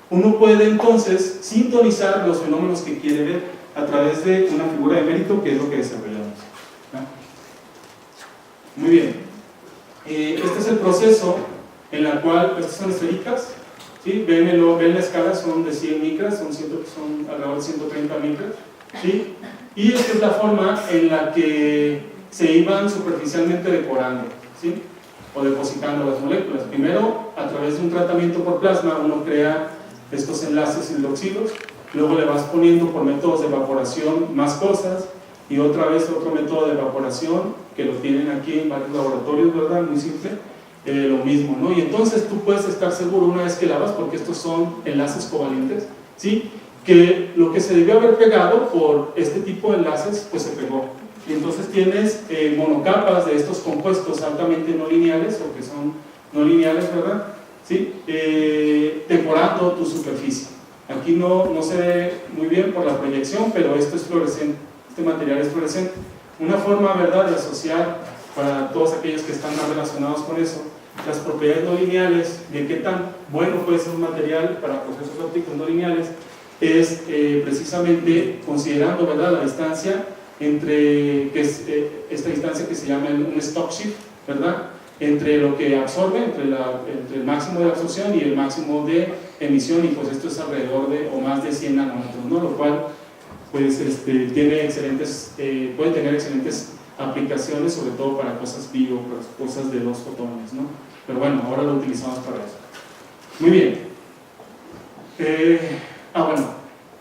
uno puede entonces sintonizar los fenómenos que quiere ver a través de una figura de mérito, que es lo que desarrollamos, ¿no? Muy bien. Este es el proceso en el cual, estas son esféricas, ¿sí? Ven la escala, son de 100 micras, son alrededor de 130 micras, ¿sí? Y esta es la forma en la que se iban superficialmente decorando, ¿sí?, o depositando las moléculas. Primero, a través de un tratamiento por plasma, uno crea estos enlaces hidroxilos, luego le vas poniendo por métodos de evaporación más cosas, y otra vez otro método de evaporación que lo tienen aquí en varios laboratorios, ¿verdad?, muy simple, lo mismo, ¿no? Y entonces tú puedes estar seguro una vez que lavas, porque estos son enlaces covalentes, ¿sí? Que lo que se debió haber pegado por este tipo de enlaces, pues se pegó. Y entonces tienes monocapas de estos compuestos altamente no lineales, o que son no lineales, ¿verdad? ¿Sí? Decorando tu superficie. Aquí no se ve muy bien por la proyección, pero esto es fluorescente, este material es fluorescente. Una forma, ¿verdad?, de asociar para todos aquellos que están más relacionados con eso, las propiedades no lineales, de qué tan bueno puede ser un material para procesos ópticos no lineales, es precisamente considerando, ¿verdad?, la distancia entre, que es esta distancia que se llama un stock shift, ¿verdad?, entre lo que absorbe, entre el máximo de absorción y el máximo de emisión, y pues esto es alrededor de o más de 100 nanómetros, ¿no? Lo cual pues tiene puede tener excelentes aplicaciones, sobre todo para cosas bio, para cosas de los fotones, ¿no? Pero bueno, ahora lo utilizamos para eso. Muy bien. Bueno,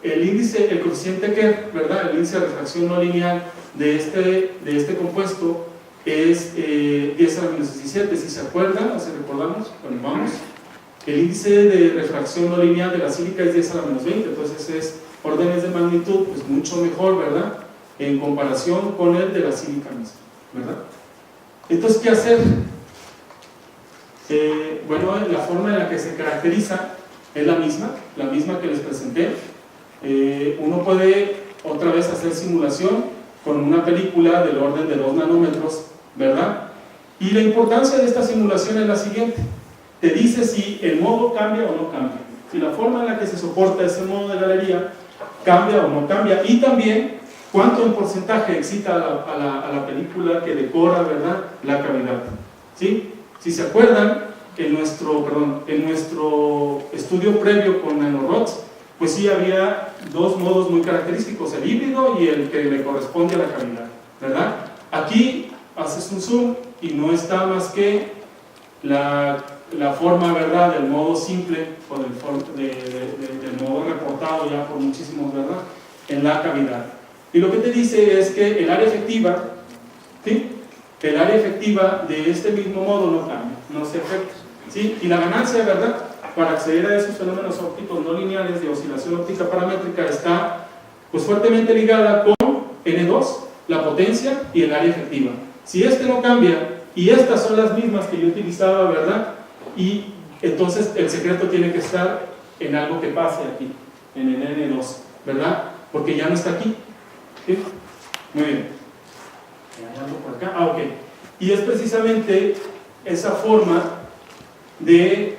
el índice, el coeficiente Kerr, ¿verdad?, el índice de refracción no lineal de este compuesto es 10 a la menos 17, si se acuerdan, o si recordamos, bueno, vamos. El índice de refracción no lineal de la sílica es 10 a la menos 20, entonces es órdenes de magnitud pues mucho mejor, ¿verdad?, en comparación con el de la sílica misma, ¿verdad? Entonces, ¿qué hacer? Bueno, la forma en la que se caracteriza es la misma que les presenté. Uno puede otra vez hacer simulación con una película del orden de 2 nanómetros, ¿verdad? Y la importancia de esta simulación es la siguiente: te dice si el modo cambia o no cambia, si la forma en la que se soporta ese modo de galería cambia o no cambia, y también cuánto en porcentaje excita a la película que decora, ¿verdad?, la cavidad, ¿sí? Si se acuerdan, en nuestro estudio previo con nanorods, pues sí había dos modos muy característicos, el híbrido y el que le corresponde a la cavidad, ¿verdad? Aquí haces un zoom y no está más que la forma, ¿verdad?, del modo simple o del modo reportado ya por muchísimos, ¿verdad?, en la cavidad. Y lo que te dice es que el área efectiva, ¿sí?, el área efectiva de este mismo modo no cambia, no se afecta, ¿sí? Y la ganancia, ¿verdad?, para acceder a esos fenómenos ópticos no lineales de oscilación óptica paramétrica está pues fuertemente ligada con N2, la potencia y el área efectiva. Si este no cambia y estas son las mismas que yo utilizaba, ¿verdad?, y entonces el secreto tiene que estar en algo que pase aquí, en el N2, ¿verdad?, porque ya no está aquí, ¿sí? Muy bien. Hay algo por acá. Ok. Y es precisamente esa forma de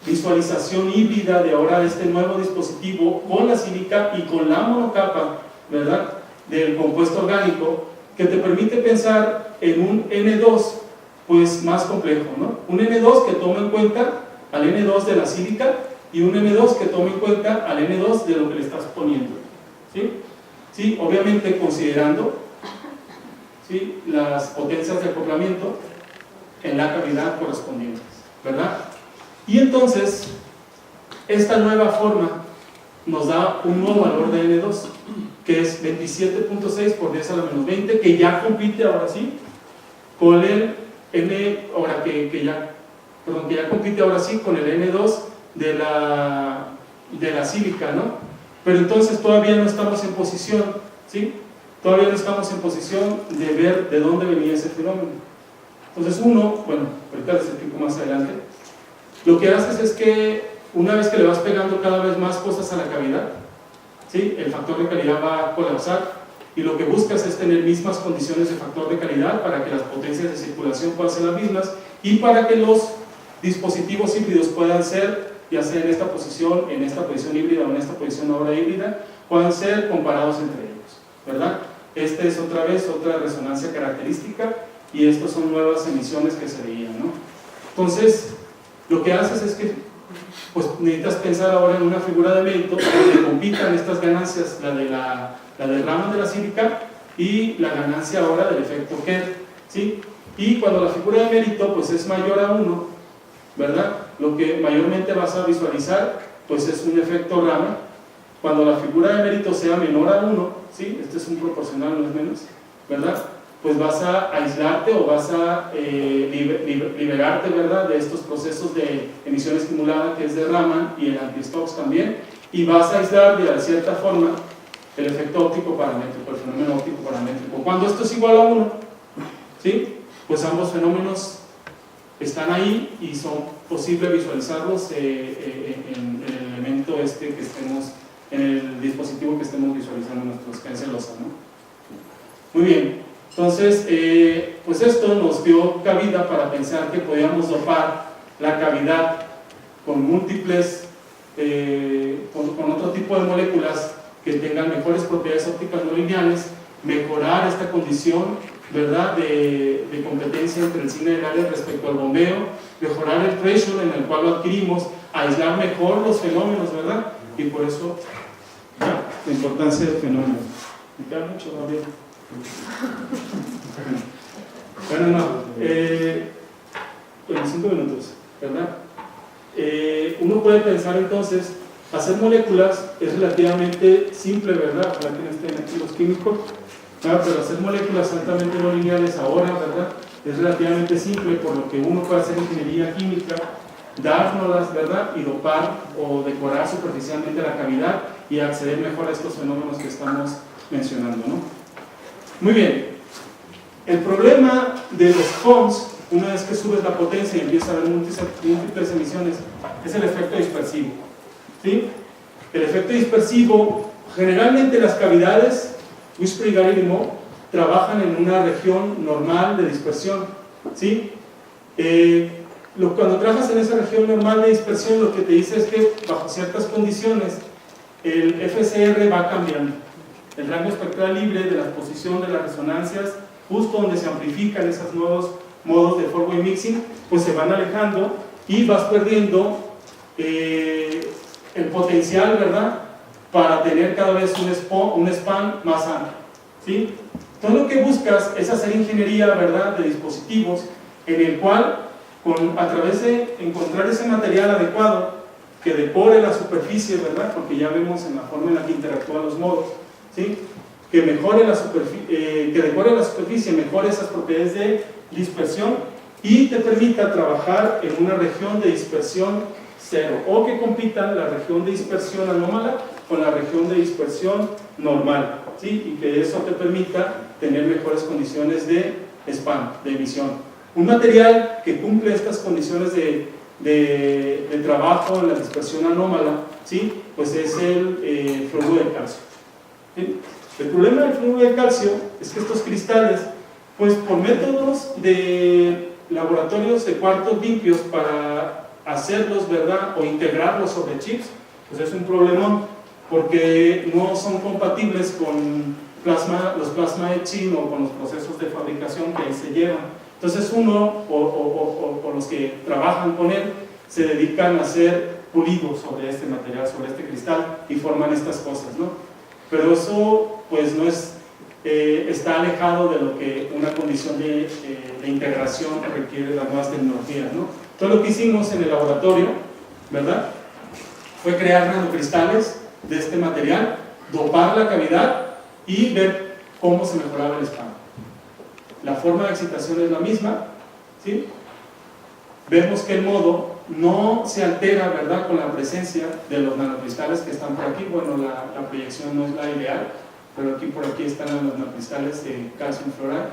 visualización híbrida de ahora de este nuevo dispositivo con la sílica y con la monocapa, ¿verdad?, del compuesto orgánico, que te permite pensar en un N2 pues más complejo, ¿no? Un N2 que toma en cuenta al N2 de la sílica y un N2 que toma en cuenta al N2 de lo que le estás poniendo, ¿sí? Sí, obviamente considerando, ¿sí?, las potencias de acoplamiento en la cavidad correspondientes, ¿verdad? Y entonces esta nueva forma nos da un nuevo valor de N2, que es 27.6 por 10 a la menos 20, que ya compite ahora sí con el ya compite ahora sí con el N2 de la sílica, ¿no? Pero entonces todavía no estamos en posición, ¿sí?, todavía no estamos en posición de ver de dónde venía ese fenómeno. Entonces ahorita les explico más adelante, lo que haces es que una vez que le vas pegando cada vez más cosas a la cavidad, ¿sí?, el factor de calidad va a colapsar, y lo que buscas es tener mismas condiciones de factor de calidad para que las potencias de circulación puedan ser las mismas y para que los dispositivos híbridos puedan ser, ya sea en esta posición híbrida o en esta posición ahora híbrida, puedan ser comparados entre ellos, ¿verdad? Esta es otra vez otra resonancia característica, y estas son nuevas emisiones que se veían, ¿no? Entonces, lo que haces es que pues necesitas pensar ahora en una figura de mérito donde compitan estas ganancias, la del Raman de la sílica y la ganancia ahora del efecto Kerr, ¿sí? Y cuando la figura de mérito pues es mayor a 1, ¿verdad?, lo que mayormente vas a visualizar pues es un efecto Raman. Cuando la figura de mérito sea menor a 1, ¿sí?, este es un proporcional, no es menos, ¿verdad?, pues vas a aislarte o vas a liberarte, ¿verdad?, de estos procesos de emisión estimulada que es de Raman y el anti-Stokes también, y vas a aislar de cierta forma el efecto óptico paramétrico, el fenómeno óptico paramétrico. Cuando esto es igual a 1, ¿sí?, pues ambos fenómenos están ahí y son posible visualizarlos en el elemento que estemos, en el dispositivo que estemos visualizando nuestros cáncer losa, ¿no? Muy bien, entonces pues esto nos dio cabida para pensar que podíamos dopar la cavidad con múltiples, con otro tipo de moléculas que tengan mejores propiedades ópticas no lineales, mejorar esta condición, ¿verdad?, de competencia entre el cine del área respecto al bombeo, mejorar el threshold en el cual lo adquirimos, aislar mejor los fenómenos, ¿verdad? Y por eso la importancia del fenómeno. ¿Me queda mucho, Gabriel? Bueno, no, en 5 minutos, ¿verdad? Uno puede pensar entonces, hacer moléculas es relativamente simple, ¿verdad? Ojalá que no estén aquí los químicos, ¿verdad? Pero hacer moléculas altamente no lineales ahora, ¿verdad?, es relativamente simple, por lo que uno puede hacer ingeniería química, dárnoslas, ¿verdad?, y dopar o decorar superficialmente la cavidad y acceder mejor a estos fenómenos que estamos mencionando, ¿no? Muy bien, el problema de los FOMS, una vez que subes la potencia y empieza a haber múltiples emisiones, es el efecto dispersivo, ¿sí? El efecto dispersivo, generalmente las cavidades, Whisper y Garillimau, trabajan en una región normal de dispersión, ¿sí? Cuando trabajas en esa región normal de dispersión, lo que te dice es que bajo ciertas condiciones el FSR va cambiando. El rango espectral libre de la posición de las resonancias, justo donde se amplifican esos nuevos modos de four-way mixing, pues se van alejando y vas perdiendo el potencial, ¿verdad?, para tener cada vez un span más amplio, ¿sí? Todo lo que buscas es hacer ingeniería, ¿verdad?, de dispositivos en el cual, a través de encontrar ese material adecuado que decore la superficie, ¿verdad?, porque ya vemos en la forma en la que interactúan los modos, ¿sí?, que mejore la superficie, que decore la superficie, mejore esas propiedades de dispersión y te permita trabajar en una región de dispersión cero, o que compitan la región de dispersión anómala con la región de dispersión normal, ¿sí?, y que eso te permita tener mejores condiciones de span, de emisión. Un material que cumple estas condiciones de trabajo en la dispersión anómala, ¿sí?, pues es el fluoruro de calcio, ¿sí? El problema del fluoruro de calcio es que estos cristales, pues por métodos de laboratorios de cuartos limpios para hacerlos, ¿verdad?, o integrarlos sobre chips, pues es un problemón, porque no son compatibles con los plasma etching o con los procesos de fabricación que ahí se llevan. Entonces uno o los que trabajan con él se dedican a hacer pulido sobre este material, sobre este cristal, y forman estas cosas, ¿no? Pero eso pues no es, está alejado de lo que una condición de integración requiere de las nuevas tecnologías, ¿no? Todo lo que hicimos en el laboratorio, ¿verdad?, fue crear nanocristales de este material, dopar la cavidad y ver cómo se mejoraba el span. La forma de excitación es la misma, ¿sí? Vemos que el modo no se altera, ¿verdad?, con la presencia de los nanocristales que están por aquí. Bueno, la proyección no es la ideal, pero por aquí están los nanocristales de calcium fluoride.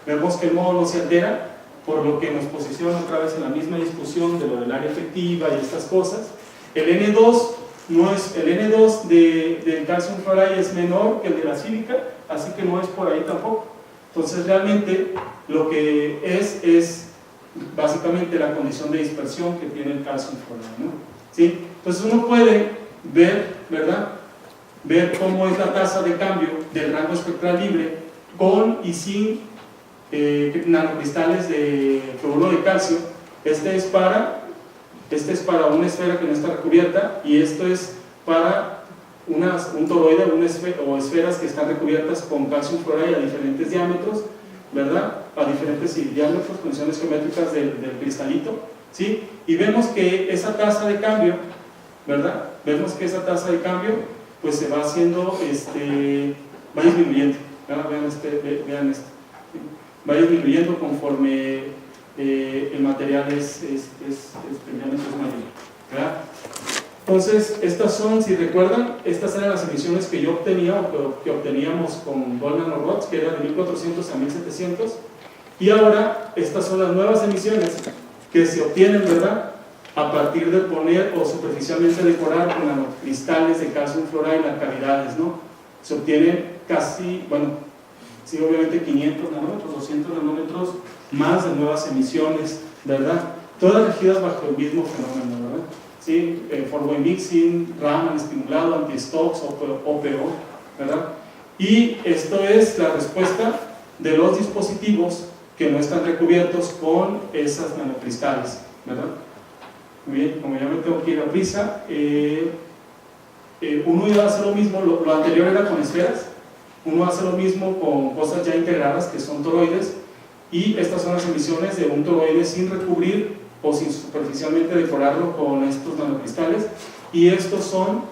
Vemos que el modo no se altera, por lo que nos posiciona otra vez en la misma discusión de lo del área efectiva y estas cosas. El N2 del calcium fluoride es menor que el de la sílica, así que no es por ahí tampoco. Entonces realmente lo que es básicamente la condición de dispersión que tiene el calcium fluoride, ¿no? ¿Sí? Entonces uno puede ver, ¿verdad?, ver cómo es la tasa de cambio del rango espectral libre con y sin nanocristales de fluoruro de calcio. Este es para una esfera que no está recubierta, y esto es para un toroide o esferas que están recubiertas con calcium fluoride a diferentes diámetros, ¿verdad?, a diferentes diámetros, condiciones geométricas del cristalito, ¿sí? Y vemos que esa tasa de cambio, ¿verdad?, vemos que esa tasa de cambio pues se va haciendo, va disminuyendo, ¿verdad? Vean esto, ¿sí? va disminuyendo conforme el material es mayor, ¿verdad? Entonces, estas son, si recuerdan, estas eran las emisiones que yo obtenía o que obteníamos con Gold Nanorods, que era de 1400 a 1700, y ahora estas son las nuevas emisiones que se obtienen, ¿verdad?, a partir de poner o superficialmente decorar con nanocristales de calcio fluoride en las cavidades, ¿no? Se obtienen casi, bueno, sí, obviamente 500 nanómetros, 200 nanómetros más de nuevas emisiones, ¿verdad? Todas regidas bajo el mismo fenómeno, ¿verdad? ¿Sí? Four-way mixing, Raman estimulado, anti-stocks, OPO, ¿verdad? Y esto es la respuesta de los dispositivos que no están recubiertos con esas nanocristales, ¿verdad? Muy bien, como ya me tengo que ir a prisa, uno iba a hacer lo mismo, lo anterior era con esferas, uno hace lo mismo con cosas ya integradas que son toroides, y estas son las emisiones de un toroide sin recubrir o sin superficialmente decorarlo con estos nanocristales, y estos son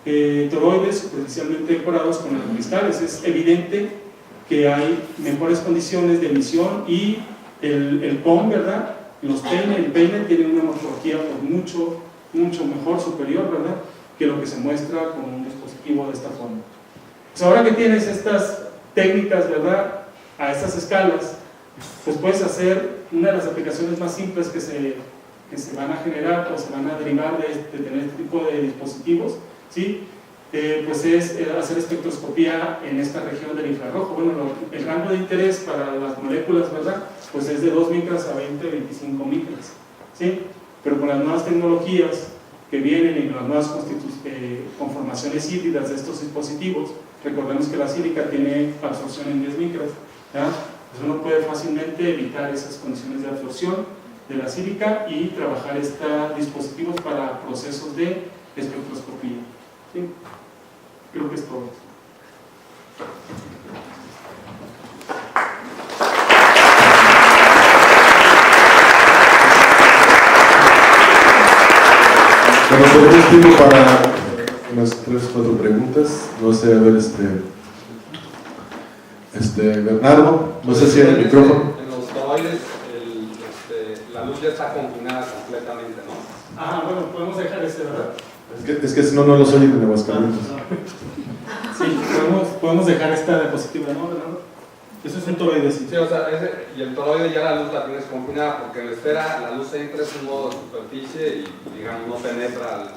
toroides superficialmente decorados con nanocristales. Es evidente que hay mejores condiciones de emisión y el POM, ¿verdad? El peine tiene una morfología pues mucho mejor, superior, ¿verdad?, que lo que se muestra con un dispositivo de esta forma. Pues ahora que tienes estas técnicas, ¿verdad?, a estas escalas, pues puedes hacer una de las aplicaciones más simples que se van a generar o se van a derivar de tener este tipo de dispositivos, ¿sí? Pues es hacer espectroscopía en esta región del infrarrojo. Bueno, el rango de interés para las moléculas, ¿verdad?, pues es de 2 micras a 20-25 micras, ¿sí? Pero con las nuevas tecnologías que vienen y con las nuevas conformaciones híbridas de estos dispositivos, recordemos que la sílica tiene absorción en 10 micras, ¿ya? Pues uno puede fácilmente evitar esas condiciones de absorción de la sílica y trabajar estos dispositivos para procesos de espectroscopía, ¿sí? Creo que es todo. Bueno, tenemos tiempo para unas 3 o 4 preguntas. No sé, a ver, Bernardo, no sé si en el micrófono. En los toroides la luz ya está confinada completamente, ¿no? Ah, bueno, podemos dejar ¿verdad? Es que si no, no los oyen en Aguascalientes. Sí, podemos dejar esta diapositiva, ¿no, Bernardo? Eso es un toroide, sí. Sí, o sea, y el toroide ya la luz la tienes confinada, porque en la esfera la luz entra en un modo de superficie y, digamos, no penetra al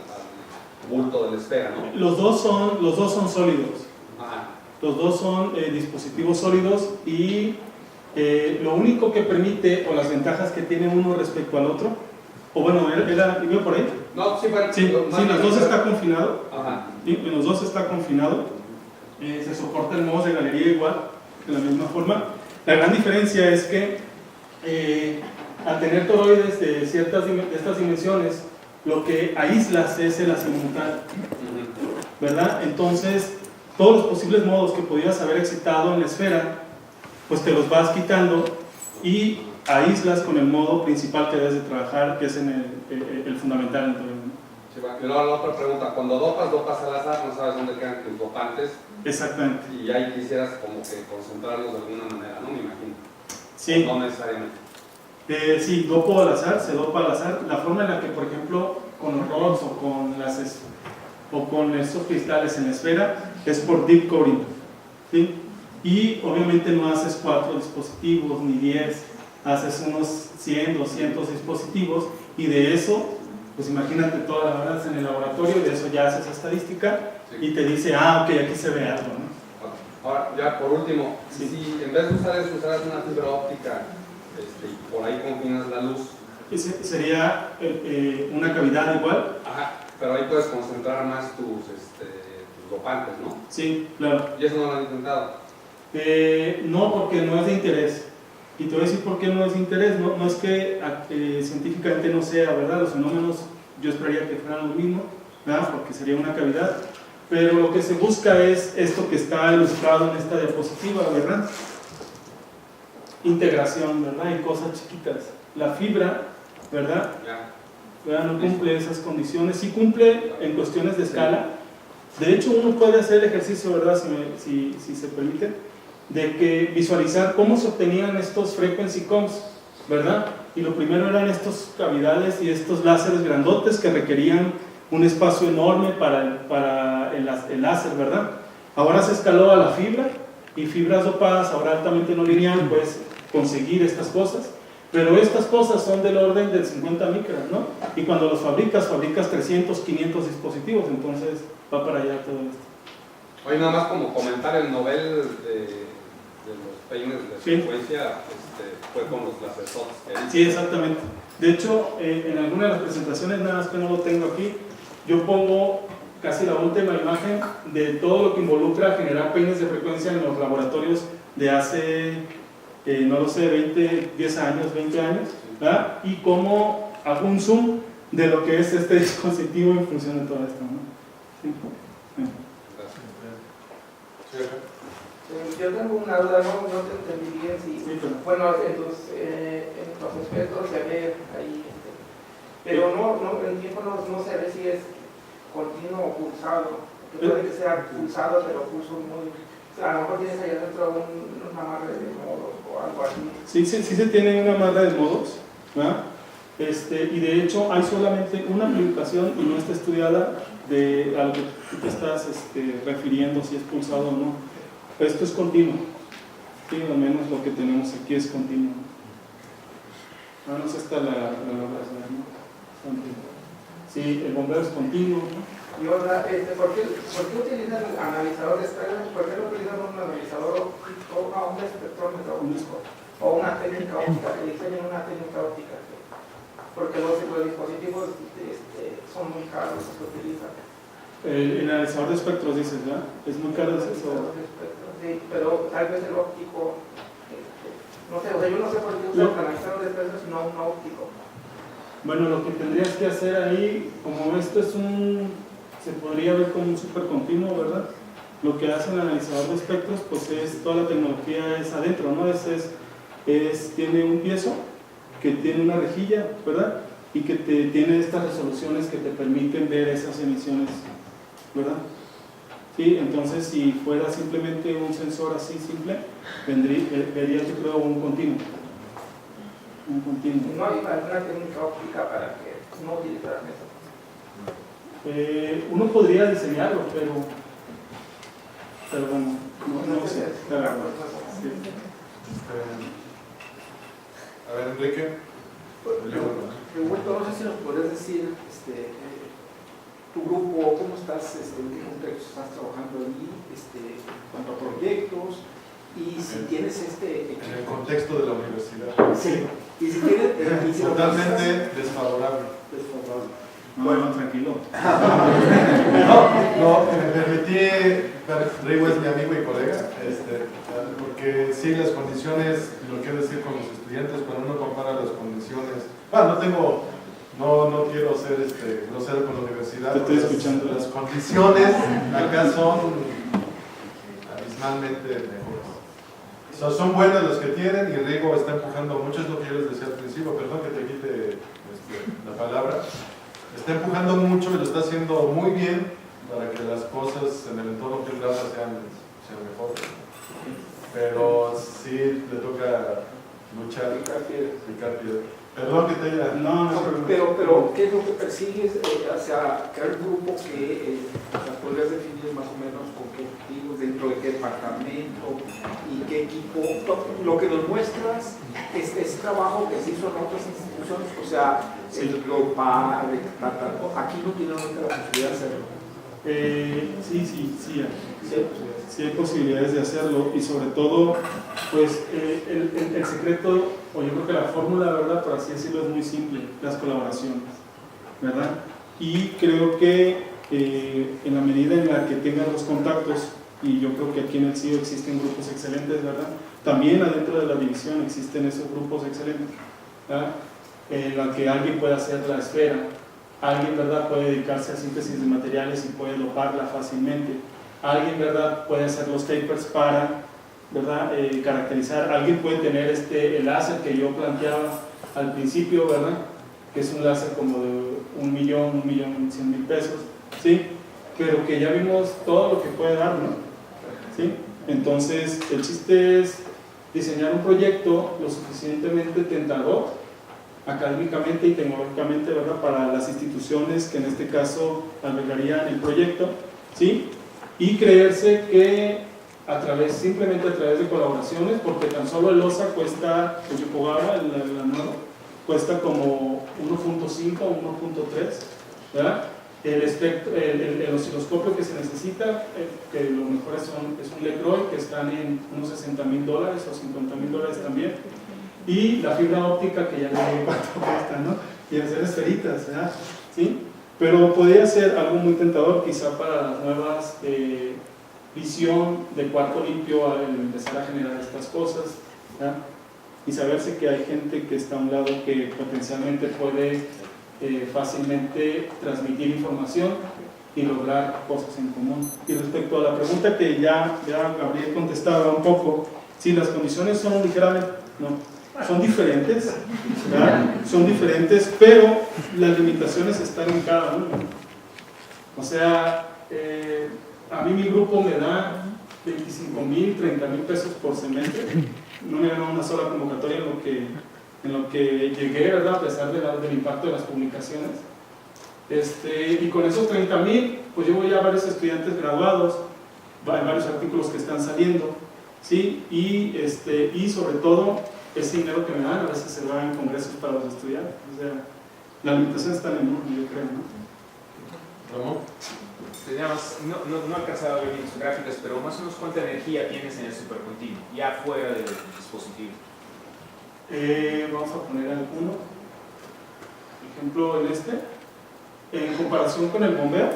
bulto de la esfera, ¿no? Los dos son sólidos. Ajá. Los dos son dispositivos sólidos y lo único que permite, o las ventajas que tiene uno respecto al otro, o bueno, ¿iba por ahí? No, sí, bueno, Sí, los dos está confinado. Ajá. Sí, en los dos está confinado. Se soporta el modo de galería igual, de la misma forma. La gran diferencia es que al tener toroides de estas dimensiones, lo que aíslas es el azimutal, ¿verdad? Entonces, todos los posibles modos que pudieras haber excitado en la esfera, pues te los vas quitando y aíslas con el modo principal que debes de trabajar, que es en el fundamental. Entonces, Sí, bueno. Y luego la otra pregunta, cuando dopas al azar, no sabes dónde quedan tus dopantes. exactamente. Y ahí quisieras como que concentrarlos de alguna manera, ¿no? Me imagino. Sí. No necesariamente. Sí, dopo al azar, se dopa al azar. La forma en la que, por ejemplo, con los rods o con estos cristales en la esfera es por deep coring, ¿sí? Y obviamente no haces 4 dispositivos ni 10, haces unos 100, 200 dispositivos, y de eso, pues imagínate todas las horas en el laboratorio, y de eso ya haces estadística, sí, y te dice, ok, aquí se ve algo, ¿no? Ahora, ya por último, sí, si en vez de usar eso, usaras una fibra óptica y por ahí confinas la luz. Sería una cavidad igual. Ajá, pero ahí puedes concentrar más tus dopantes, ¿no? Sí, claro. ¿Y eso no lo han intentado? No, porque no es de interés. Y te voy a decir por qué no es de interés. No es que científicamente no sea, ¿verdad? Los fenómenos yo esperaría que fueran lo mismo, ¿verdad? Porque sería una cavidad. Pero lo que se busca es esto que está ilustrado en esta diapositiva, ¿verdad? Integración, ¿verdad? En cosas chiquitas. La fibra, ¿verdad? ¿Verdad? No cumple esas condiciones. Sí cumple en cuestiones de escala. De hecho, uno puede hacer el ejercicio, ¿verdad? Si se permite. de que visualizar cómo se obtenían estos frequency combs, ¿verdad? Y lo primero eran estos cavidades y estos láseres grandotes que requerían un espacio enorme para el láser, ¿verdad? Ahora se escaló a la fibra, y fibras dopadas, ahora altamente no lineal, puedes conseguir estas cosas, pero estas cosas son del orden del 50 micras, ¿no? Y cuando los fabricas 300, 500 dispositivos, entonces va para allá todo esto. Oye, nada más como comentar, el Nobel de los peines de frecuencia fue con los lasersots. Sí, exactamente. De hecho, en alguna de las presentaciones, nada más que no lo tengo aquí, yo pongo casi la última imagen de todo lo que involucra generar peines de frecuencia en los laboratorios de hace, no lo sé, 10 años, 20 años, ¿verdad? Y cómo hago un zoom de lo que es este dispositivo en función de todo esto, ¿no? Sí. Yo tengo una duda, no te entendí bien si, bueno, en los espectros se ve ahí, pero el tiempo no se ve si es continuo o pulsado, que puede que sea pulsado, pero pulso muy, o sea, a lo mejor tienes ahí adentro una amarre de modos o algo así. Sí se tiene una amarre de modos, ¿verdad? Y de hecho hay solamente una aplicación y no está estudiada de a lo que tú te estás refiriendo, si es pulsado o no. Esto es continuo, sí, al menos lo que tenemos aquí es continuo. No sé, está la razón, ¿no? Sí, el bombeo es continuo, ¿no? Y otra, ¿por qué utilizan el analizador de estrellas? ¿Por qué no utilizan un analizador óptico o un espectrómetro óptico? O una técnica óptica, que diseñen una técnica óptica. Porque los dispositivos son muy caros los que utilizan. El analizador de espectros, dices, ¿verdad? Es muy caro eso. Sí, pero tal vez el óptico, no sé, o sea, yo no sé por qué usan el analizador de espectros y no un óptico. Bueno, lo que tendrías que hacer ahí, como esto es se podría ver como un supercontinuo, ¿verdad? Lo que hace el analizador de espectros, pues es, toda la tecnología es adentro, ¿no? Tiene un piezo que tiene una rejilla, ¿verdad? Y que tiene estas resoluciones que te permiten ver esas emisiones, ¿verdad? Sí, entonces si fuera simplemente un sensor así simple, verías, yo creo, un continuo. Un continuo. ¿No hay alguna técnica óptica para que no utilizaran eso? Uno podría diseñarlo, pero bueno, no sé. Sí. A ver, Enrique. No sé si nos podrías decir tu grupo, cómo estás, en qué contexto estás trabajando allí, en cuanto a proyectos, y si tienes en el contexto de la universidad. Sí, y si tienes... Totalmente desfavorable. Bueno, tranquilo. No, me permití, Rigo es mi amigo y colega, porque sí, las condiciones, lo quiero decir con los estudiantes, cuando uno compara las condiciones, no quiero ser grosero con la universidad. Te estoy escuchando. Las condiciones acá son abismalmente mejores. Son buenas las que tienen y Rigo está empujando mucho, es lo que yo les decía al principio, perdón que te quite la palabra. Está empujando mucho y lo está haciendo muy bien para que las cosas en el entorno que él habla sean mejores. Pero sí le toca luchar, picar piedra. Perdón que te haya... No, pero ¿qué es lo que persigues? Hacia crear un grupo que podrías definir más o menos con qué objetivos, dentro de qué departamento y qué equipo. Lo que nos muestras es trabajo que se hizo en otras instituciones, o sea, el Global, aquí no tienen otra posibilidad de hacerlo. Sí hay posibilidades de hacerlo, y sobre todo, pues el secreto, o yo creo que la fórmula, ¿verdad?, por así decirlo, es muy simple: las colaboraciones, ¿verdad? Y creo que en la medida en la que tengan los contactos, y yo creo que aquí en el CIO existen grupos excelentes, ¿verdad? También adentro de la división existen esos grupos excelentes, ¿verdad? En la que alguien puede hacer la esfera, alguien, ¿verdad?, puede dedicarse a síntesis de materiales y puede doparla fácilmente, alguien, ¿verdad?, puede hacer los tapers para, ¿verdad?, caracterizar, alguien puede tener el láser que yo planteaba al principio, ¿verdad?, que es un láser como de 1.100.000 pesos, ¿sí? Pero que ya vimos todo lo que puede dar, ¿no? ¿Sí? Entonces, el chiste es diseñar un proyecto lo suficientemente tentador académicamente y tecnológicamente, ¿verdad?, para las instituciones que en este caso albergarían el proyecto, ¿sí? Y creerse que simplemente a través de colaboraciones, porque tan solo el OSA cuesta, el Yokogawa, la nueva, cuesta como 1.5 o 1.3, ¿verdad? El osciloscopio que se necesita, que lo mejor es un Lecroy, que están en unos $60,000 o $50,000 también, y la fibra óptica, que ya no hay cuánto cuesta, ¿no? Y hacer esferitas, ¿verdad? ¿Sí? Pero podría ser algo muy tentador quizá para las nuevas visión de cuarto limpio al empezar a generar estas cosas, ¿verdad? Y saberse que hay gente que está a un lado que potencialmente puede fácilmente transmitir información y lograr cosas en común. Y respecto a la pregunta que ya Gabriel contestaba un poco, si las condiciones son ligeramente, son diferentes, ¿verdad? Son diferentes, pero las limitaciones están en cada uno. O sea, a mí mi grupo me da 25,000, 30,000 pesos por semestre. No me ganó una sola convocatoria en lo que llegué, ¿verdad?, a pesar del impacto de las publicaciones. Y con esos 30,000, pues llevo ya varios estudiantes graduados, hay varios artículos que están saliendo, ¿sí? Y sobre todo, ese dinero que me dan a veces se va en congresos para los estudiantes. O sea, la limitación está en enorme, yo creo, ¿no? ¿Cómo? No alcanzaba a ver bien sus gráficas, pero más o menos cuánta energía tienes en el supercontinuo, ya fuera del dispositivo. Vamos a poner alguno. Por ejemplo, en comparación con el bombeo.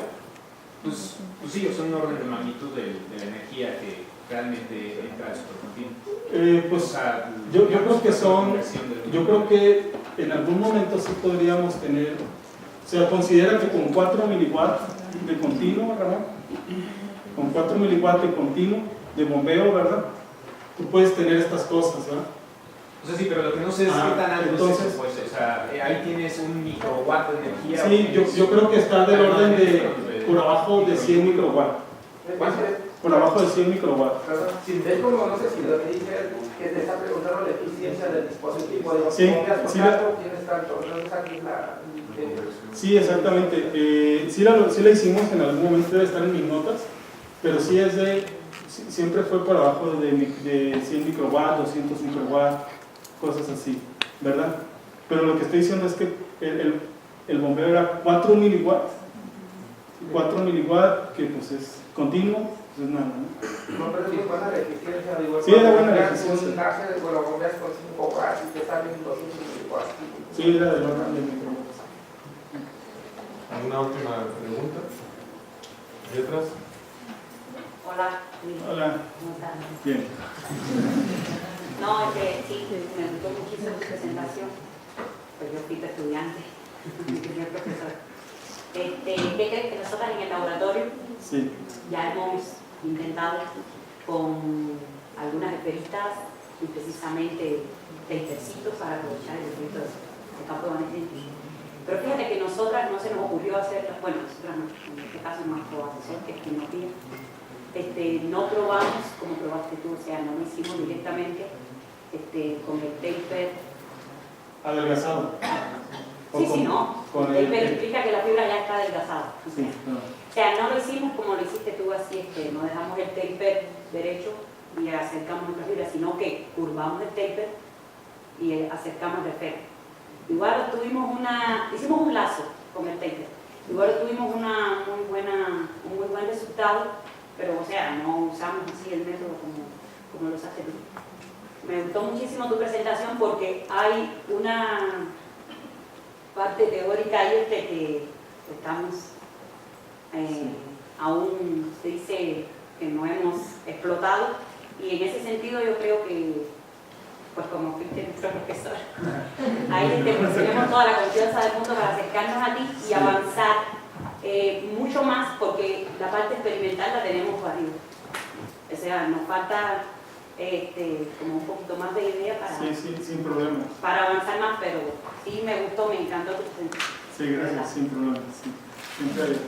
Pues sí, son un orden de magnitud de la energía que realmente entra al supercontinuo. Pues O sea, yo creo que yo creo que en algún momento sí podríamos tener, o sea, considera que con 4 miliwatts de continuo, ¿verdad? Con 4 miliwatts de continuo, de bombeo, ¿verdad? Tú puedes tener estas cosas, ¿verdad? O sea, sí, pero lo que no sé es qué tan alto entonces, es eso, pues. O sea, ahí tienes un microwatt de energía. Sí, yo creo que está del orden de por abajo de 100 microwatts. Por abajo de 100 microwatts. Perdón, es como, no sé si lo que dice que te está preguntando la eficiencia del dispositivo. Digo, Sí, tienes tanto, no aquí la... Sí, exactamente. Sí la hicimos en algún momento, debe estar en mis notas, pero sí siempre fue por abajo de 100 microwatts, 200 microwatts, cosas así, ¿verdad? Pero lo que estoy diciendo es que el bombeo era 4 miliwatts, 4 miliwatts, que pues es continuo, pues es nada, ¿no? No, pero es buena la eficiencia, digo, sí, era buena la eficiencia. Un láser, bueno, bombeas con 5 watts y te salen 200 miliwatts. Sí, era del orden de microwatts. ¿Alguna última pregunta? ¿Letras? Hola. Hola. ¿Cómo están? Bien. No, es que sí, me gustó muchísimo tu presentación. Pues yo fui tu estudiante, mi primer profesor. ¿Qué crees que nosotros en el laboratorio Sí. ya hemos intentado con algunas esferitas y precisamente tapercitos para aprovechar el efecto de campo magnético? Pero fíjate que nosotras no se nos ocurrió hacer, bueno, nosotras no, en este caso nuestro asesor, que es quien nos pide, no probamos como probaste tú, o sea, no lo hicimos directamente con el taper. Adelgazado. Sí, no. El taper implica que la fibra ya está adelgazada. Sí, no. O sea, no lo hicimos como lo hiciste tú, así no dejamos el taper derecho y acercamos nuestra fibra, sino que curvamos el taper y acercamos el esfera. Igual hicimos un lazo con el taper. Igual tuvimos un muy buen resultado, pero o sea, no usamos así el método como lo usaste tú. Me gustó muchísimo tu presentación porque hay una parte teórica ahí que estamos aún, se dice que no hemos explotado, y en ese sentido yo creo que, pues como fuiste nuestro profesor, ahí pues tenemos toda la confianza del mundo para acercarnos a ti y avanzar mucho más, porque la parte experimental la tenemos arriba. O sea, nos falta como un poquito más de idea para, Sí, sin problema. para avanzar más, pero sí me gustó, me encantó tu presentación. Sí, gracias, sin problema. Sí. Siempre hay.